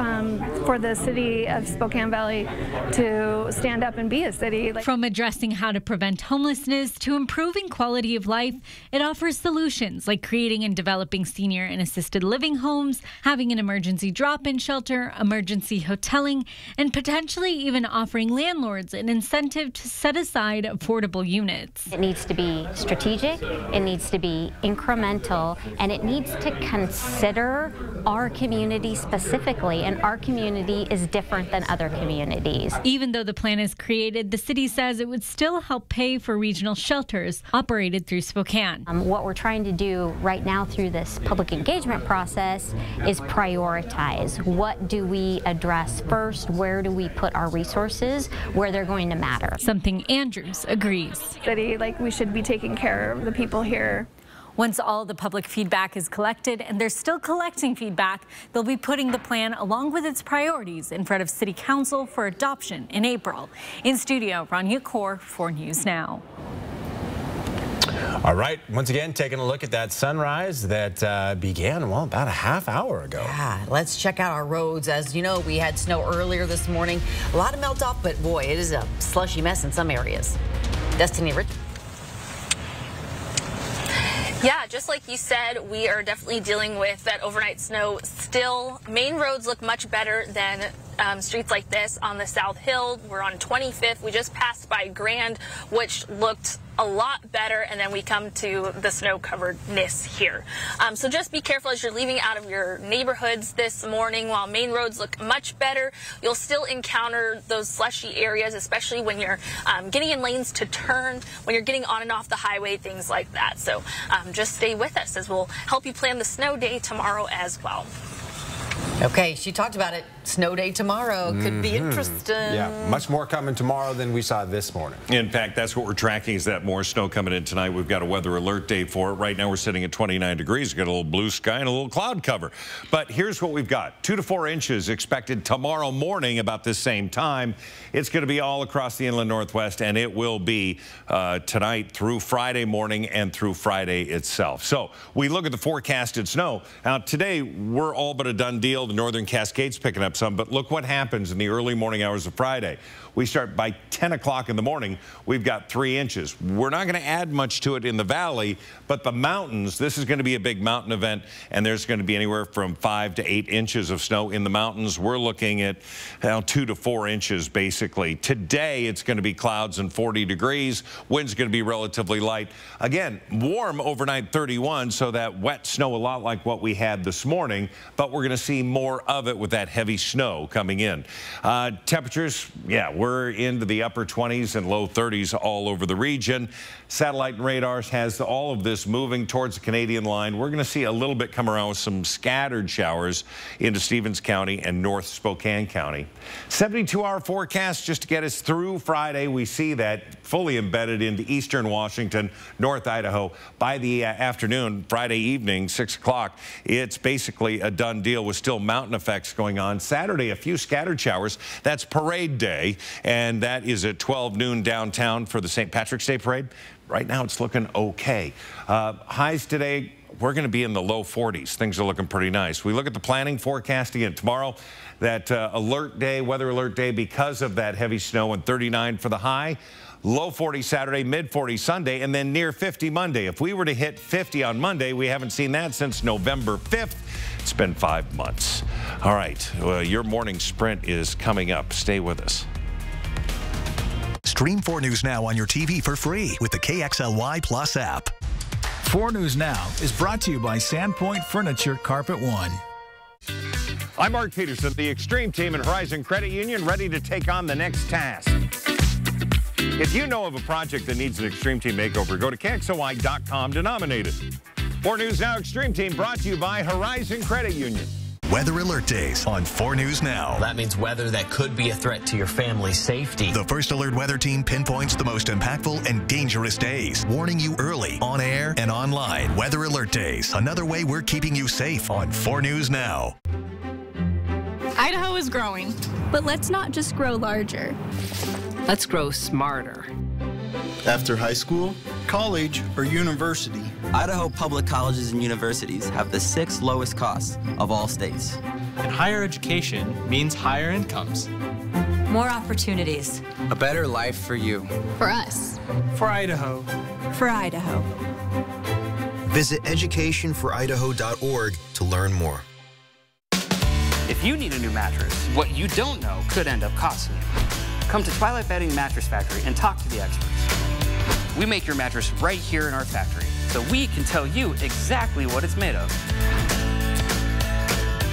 [SPEAKER 28] for the city of Spokane Valley to stand up and be a city.
[SPEAKER 26] From addressing how to prevent homelessness to improving quality of life, it offers solutions like creating and developing senior and assisted living homes, having an emergency drop-in shelter, emergency hoteling, and potentially even offering landlords an incentive to set aside affordable units.
[SPEAKER 27] It needs to be strategic, it needs to be incremental, and it needs to consider our community specifically, and our community is different than other communities.
[SPEAKER 26] Even though the plan is created, the city says it would still help pay for regional shelters operated through Spokane.
[SPEAKER 27] What we're trying to do right now through this public engagement process is prioritize. What do we address first? Where do we put our resources where they're going to matter?
[SPEAKER 26] Something Andrews agrees.
[SPEAKER 28] City, we should be taking care of the people here.
[SPEAKER 26] Once all the public feedback is collected, and they're still collecting feedback, they'll be putting the plan along with its priorities in front of City Council for adoption in April. In studio, Rania Kaur, 4 News Now.
[SPEAKER 1] All right, once again, taking a look at that sunrise that began, well, about a half hour ago.
[SPEAKER 3] Yeah, let's check out our roads. As you know, we had snow earlier this morning. A lot of melt off, but boy, it is a slushy mess in some areas. Destiny Rich.
[SPEAKER 29] Yeah, just like you said, we are definitely dealing with that overnight snow still. Main roads look much better than streets like this on the South Hill. We're on 25th. We just passed by Grand, which looked a lot better, and then we come to the snow-coveredness here. So just be careful as you're leaving out of your neighborhoods this morning. While main roads look much better, you'll still encounter those slushy areas, especially when you're getting in lanes to turn, when you're getting on and off the highway, things like that. So just stay with us as we'll help you plan the snow day tomorrow as well.
[SPEAKER 3] Okay, she talked about it. Snow day tomorrow. Could be interesting.
[SPEAKER 1] Yeah, much more coming tomorrow than we saw this morning.
[SPEAKER 5] In fact, that's what we're tracking, is that more snow coming in tonight. We've got a weather alert day for it. Right now we're sitting at 29 degrees. We've got a little blue sky and a little cloud cover. But here's what we've got. 2 to 4 inches expected tomorrow morning about this same time. It's going to be all across the Inland Northwest, and it will be tonight through Friday morning and through Friday itself. So we look at the forecasted snow. Now today we're all but a done deal. the northern Cascades picking up some, but look what happens in the early morning hours of Friday. We start by 10 o'clock in the morning, we've got 3 inches. We're not going to add much to it in the valley, but the mountains, this is going to be a big mountain event, and there's going to be anywhere from 5 to 8 inches of snow in the mountains. We're looking at 2 to 4 inches, basically. Today, it's going to be clouds and 40 degrees. Wind's going to be relatively light. Again, warm overnight 31, so that wet snow, a lot like what we had this morning, but we're going to see more of it with that heavy snow coming in. Temperatures, yeah, we're into the upper 20s and low 30s all over the region. Satellite and radars has all of this moving towards the Canadian line. We're going to see a little bit come around with some scattered showers into Stevens County and North Spokane County. 72-hour forecast just to get us through Friday. We see that fully embedded into eastern Washington, North Idaho. By the afternoon, Friday evening, 6 o'clock, it's basically a done deal with still mountain effects going on. Saturday, a few scattered showers. That's Parade Day, and that is at 12 noon downtown for the St. Patrick's Day Parade. Right now, it's looking okay. Highs today, we're going to be in the low 40s. Things are looking pretty nice. We look at the planning forecast again tomorrow. That alert day, weather alert day, because of that heavy snow, and 39 for the high. Low 40 Saturday, mid 40 Sunday, and then near 50 Monday. If we were to hit 50 on Monday, we haven't seen that since November 5th. It's been 5 months. All right, your morning sprint is coming up. Stay with us.
[SPEAKER 8] Stream 4 News Now on your TV for free with the KXLY Plus app.
[SPEAKER 4] 4 News Now is brought to you by Sandpoint Furniture Carpet One.
[SPEAKER 5] I'm Mark Peterson, the Extreme Team and Horizon Credit Union, ready to take on the next task. If you know of a project that needs an Extreme Team makeover, go to KXLY.com to nominate it. 4 News Now Extreme Team brought to you by Horizon Credit Union.
[SPEAKER 8] Weather Alert Days on 4 News Now.
[SPEAKER 6] That means weather that could be a threat to your family's safety.
[SPEAKER 8] The First Alert Weather Team pinpoints the most impactful and dangerous days, warning you early, on air and online. Weather Alert Days, another way we're keeping you safe on 4 News Now.
[SPEAKER 10] Idaho is growing, but let's not just grow larger.
[SPEAKER 11] Let's grow smarter.
[SPEAKER 12] After high school, college, or university,
[SPEAKER 13] Idaho public colleges and universities have the 6th lowest costs of all states.
[SPEAKER 14] And higher education means higher incomes.
[SPEAKER 15] More opportunities.
[SPEAKER 13] A better life for you.
[SPEAKER 10] For us.
[SPEAKER 14] For Idaho.
[SPEAKER 15] For Idaho.
[SPEAKER 12] Visit educationforidaho.org to learn more.
[SPEAKER 17] If you need a new mattress, what you don't know could end up costing you. Come to Twilight Bedding Mattress Factory and talk to the experts. We make your mattress right here in our factory, so we can tell you exactly what it's made of.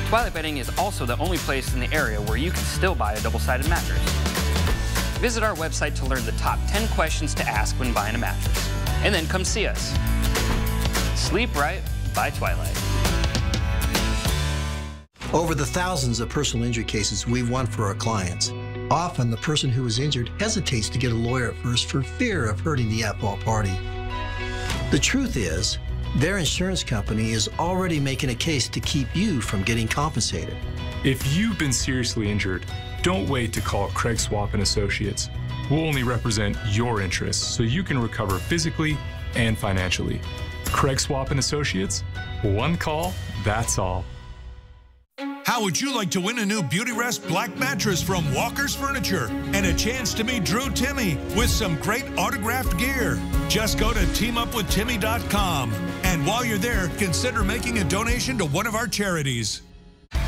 [SPEAKER 17] Twilight Bedding is also the only place in the area where you can still buy a double-sided mattress. Visit our website to learn the top 10 questions to ask when buying a mattress, and then come see us. Sleep Right by Twilight.
[SPEAKER 18] Over the thousands of personal injury cases we've won for our clients, often the person who is injured hesitates to get a lawyer at first for fear of hurting the at-fault party. The truth is, their insurance company is already making a case to keep you from getting compensated.
[SPEAKER 30] If you've been seriously injured, don't wait to call Craig Swap & Associates. We'll only represent your interests so you can recover physically and financially. Craig Swap & Associates, one call, that's all.
[SPEAKER 16] How would you like to win a new Beautyrest Black mattress from Walker's Furniture and a chance to meet Drew Timme with some great autographed gear? Just go to teamupwithtimmy.com. And while you're there, consider making a donation to one of our charities.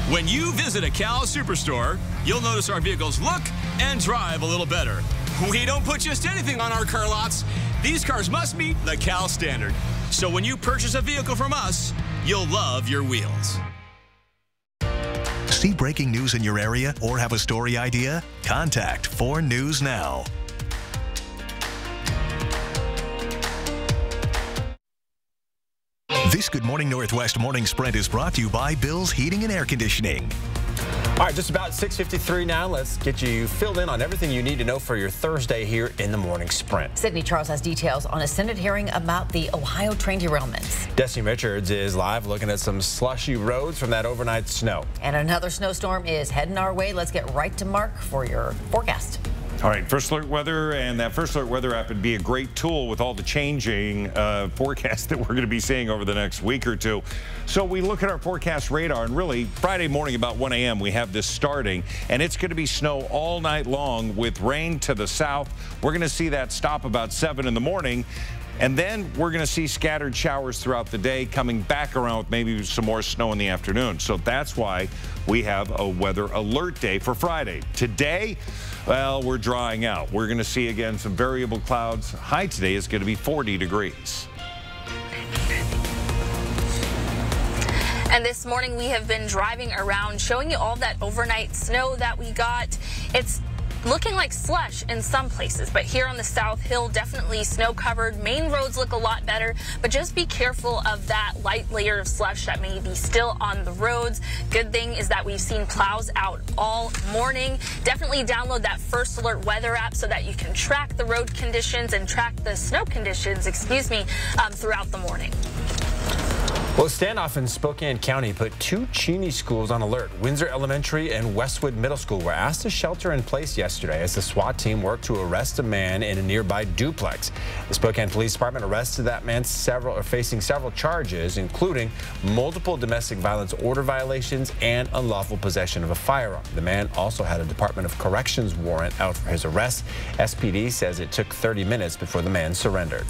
[SPEAKER 31] When you visit a Cal Superstore, you'll notice our vehicles look and drive a little better. We don't put just anything on our car lots. These cars must meet the Cal standard. So when you purchase a vehicle from us, you'll love your wheels.
[SPEAKER 8] See breaking news in your area or have a story idea? Contact 4 News Now. This Good Morning Northwest Morning Sprint is brought to you by Bill's Heating and Air Conditioning.
[SPEAKER 1] All right, just about 6:53 now. Let's get you filled in on everything you need to know for your Thursday here in the Morning Sprint.
[SPEAKER 3] Sydney Charles has details on a Senate hearing about the Ohio train derailments.
[SPEAKER 1] Destiny Richards is live looking at some slushy roads from that overnight snow.
[SPEAKER 3] And another snowstorm is heading our way. Let's get right to Mark for your forecast.
[SPEAKER 5] All right, First Alert Weather, and that First Alert Weather app would be a great tool with all the changing forecasts that we're going to be seeing over the next week or two. So we look at our forecast radar, and really Friday morning about 1 a.m. we have this starting, and it's going to be snow all night long with rain to the south. We're going to see that stop about 7 in the morning. And then we're going to see scattered showers throughout the day, coming back around with maybe some more snow in the afternoon. So that's why we have a weather alert day for Friday. Today, well, we're drying out. We're going to see, again, some variable clouds. High today is going to be 40 degrees.
[SPEAKER 29] And this morning we have been driving around showing you all that overnight snow that we got. It's looking like slush in some places, but here on the South Hill, definitely snow covered. Main roads look a lot better, but just be careful of that light layer of slush that may be still on the roads. Good thing is that we've seen plows out all morning. Definitely download that First Alert Weather app so that you can track the road conditions and track the snow conditions, throughout the morning.
[SPEAKER 1] Well, a standoff in Spokane County put 2 Cheney schools on alert. Windsor Elementary and Westwood Middle School were asked to shelter in place yesterday as the SWAT team worked to arrest a man in a nearby duplex. The Spokane Police Department arrested that man facing several charges, including multiple domestic violence order violations and unlawful possession of a firearm. The man also had a Department of Corrections warrant out for his arrest. SPD says it took 30 minutes before the man surrendered.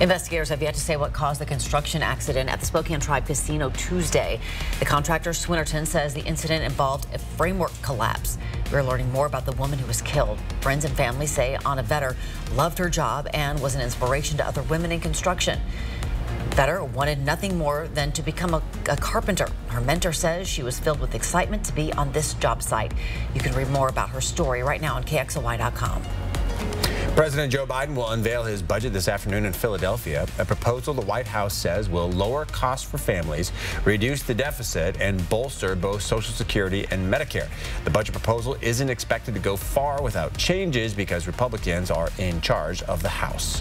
[SPEAKER 3] Investigators have yet to say what caused the construction accident at the Spokane Tribe Casino Tuesday. The contractor, Swinnerton, says the incident involved a framework collapse. We're learning more about the woman who was killed. Friends and family say Anna Vetter loved her job and was an inspiration to other women in construction. Vetter wanted nothing more than to become a carpenter. Her mentor says she was filled with excitement to be on this job site. You can read more about her story right now on KXLY.com.
[SPEAKER 1] President Joe Biden will unveil his budget this afternoon in Philadelphia, a proposal the White House says will lower costs for families, reduce the deficit, and bolster both Social Security and Medicare. The budget proposal isn't expected to go far without changes because Republicans are in charge of the House.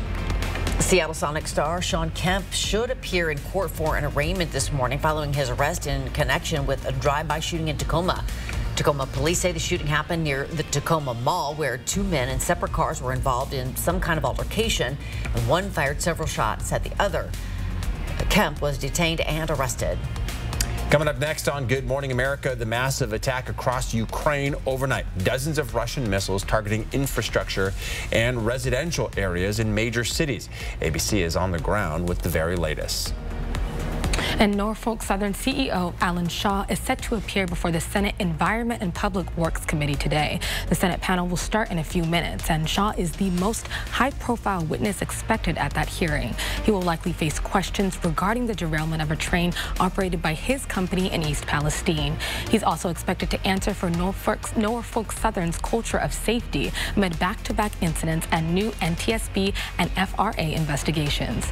[SPEAKER 3] Seattle Sonics star Shawn Kemp should appear in court for an arraignment this morning following his arrest in connection with a drive-by shooting in Tacoma. Tacoma police say the shooting happened near the Tacoma Mall, where 2 men in separate cars were involved in some kind of altercation, and one fired several shots at the other. Kemp was detained and arrested.
[SPEAKER 1] Coming up next on Good Morning America, the massive attack across Ukraine overnight. Dozens of Russian missiles targeting infrastructure and residential areas in major cities. ABC is on the ground with the very latest.
[SPEAKER 2] And Norfolk Southern CEO Alan Shaw is set to appear before the Senate Environment and Public Works Committee today. The Senate panel will start in a few minutes, and Shaw is the most high-profile witness expected at that hearing. He will likely face questions regarding the derailment of a train operated by his company in East Palestine. He's also expected to answer for Norfolk Southern's culture of safety amid back-to-back incidents and new NTSB and FRA investigations.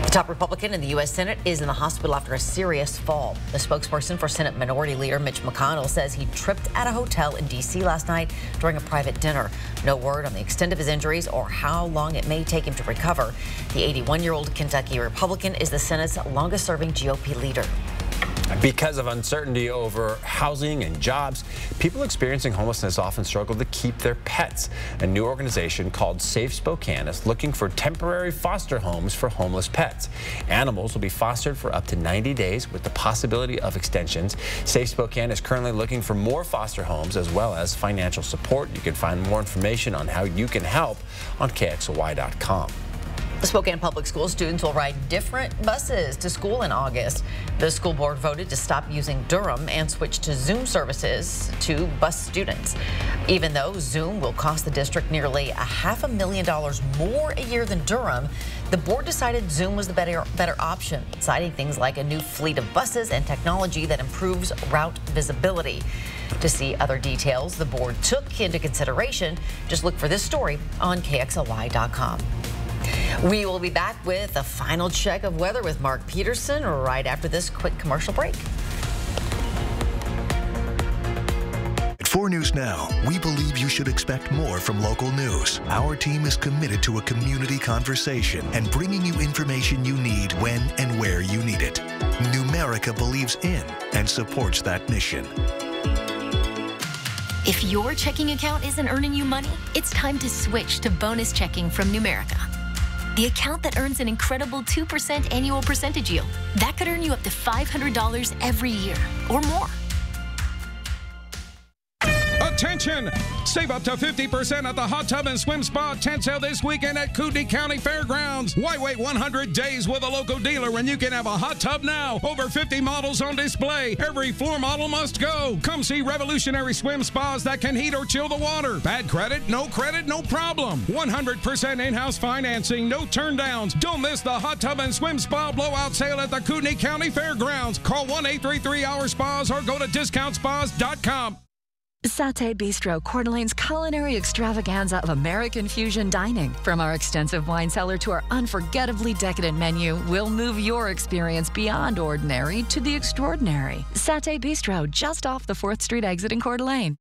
[SPEAKER 3] The top Republican in the U.S. Senate is in the hospital after a serious fall. The spokesperson for Senate Minority Leader Mitch McConnell says he tripped at a hotel in D.C. last night during a private dinner. No word on the extent of his injuries or how long it may take him to recover. The 81-year-old Kentucky Republican is the Senate's longest-serving GOP leader.
[SPEAKER 1] Because of uncertainty over housing and jobs, people experiencing homelessness often struggle to keep their pets. A new organization called Safe Spokane is looking for temporary foster homes for homeless pets. Animals will be fostered for up to 90 days with the possibility of extensions. Safe Spokane is currently looking for more foster homes as well as financial support. You can find more information on how you can help on KXLY.com.
[SPEAKER 3] The Spokane Public School students will ride different buses to school in August. The school board voted to stop using Durham and switch to Zoom services to bus students. Even though Zoom will cost the district nearly $500,000 more a year than Durham, the board decided Zoom was the better option, citing things like a new fleet of buses and technology that improves route visibility. To see other details the board took into consideration, just look for this story on KXLY.com. We will be back with a final check of weather with Mark Peterson right after this quick commercial break.
[SPEAKER 8] At 4 News Now, we believe you should expect more from local news. Our team is committed to a community conversation and bringing you information you need when and where you need it. Numerica believes in and supports that mission.
[SPEAKER 7] If your checking account isn't earning you money, it's time to switch to bonus checking from Numerica. The account that earns an incredible 2% annual percentage yield. That could earn you up to $500 every year or more.
[SPEAKER 9] Attention! Save up to 50% at the Hot Tub and Swim Spa tent sale this weekend at Kootenai County Fairgrounds. Why wait 100 days with a local dealer when you can have a hot tub now? Over 50 models on display. Every floor model must go. Come see revolutionary swim spas that can heat or chill the water. Bad credit, no problem. 100% in-house financing, no turndowns. Don't miss the Hot Tub and Swim Spa blowout sale at the Kootenai County Fairgrounds. Call 1-833-HOUR-SPAS or go to discountspas.com.
[SPEAKER 19] Satay Bistro, Coeur d'Alene's culinary extravaganza of American fusion dining. From our extensive wine cellar to our unforgettably decadent menu, we'll move your experience beyond ordinary to the extraordinary. Satay Bistro, just off the 4th Street exit in Coeur d'Alene.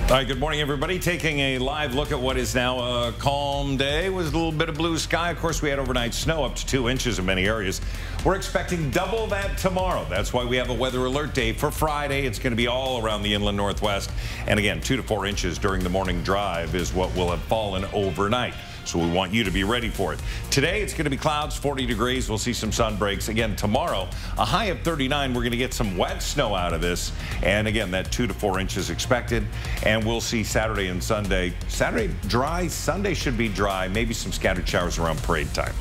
[SPEAKER 5] All right, good morning, everybody. Taking a live look at what is now a calm day with a little bit of blue sky. Of course, we had overnight snow up to 2 inches in many areas. We're expecting double that tomorrow. That's why we have a weather alert day for Friday. It's going to be all around the inland northwest. And again, 2 to 4 inches during the morning drive is what will have fallen overnight. So we want you to be ready for it. Today, it's going to be clouds, 40 degrees. We'll see some sun breaks. Again, tomorrow, a high of 39. We're going to get some wet snow out of this. And again, that 2 to 4 inches expected. And we'll see Saturday and Sunday. Saturday, dry. Sunday should be dry. Maybe some scattered showers around parade time.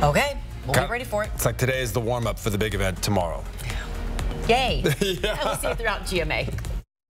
[SPEAKER 3] Okay, we'll be ready for it.
[SPEAKER 1] It's like today is the warm-up for the big event tomorrow.
[SPEAKER 3] Yay. Yeah. We'll see it throughout GMA.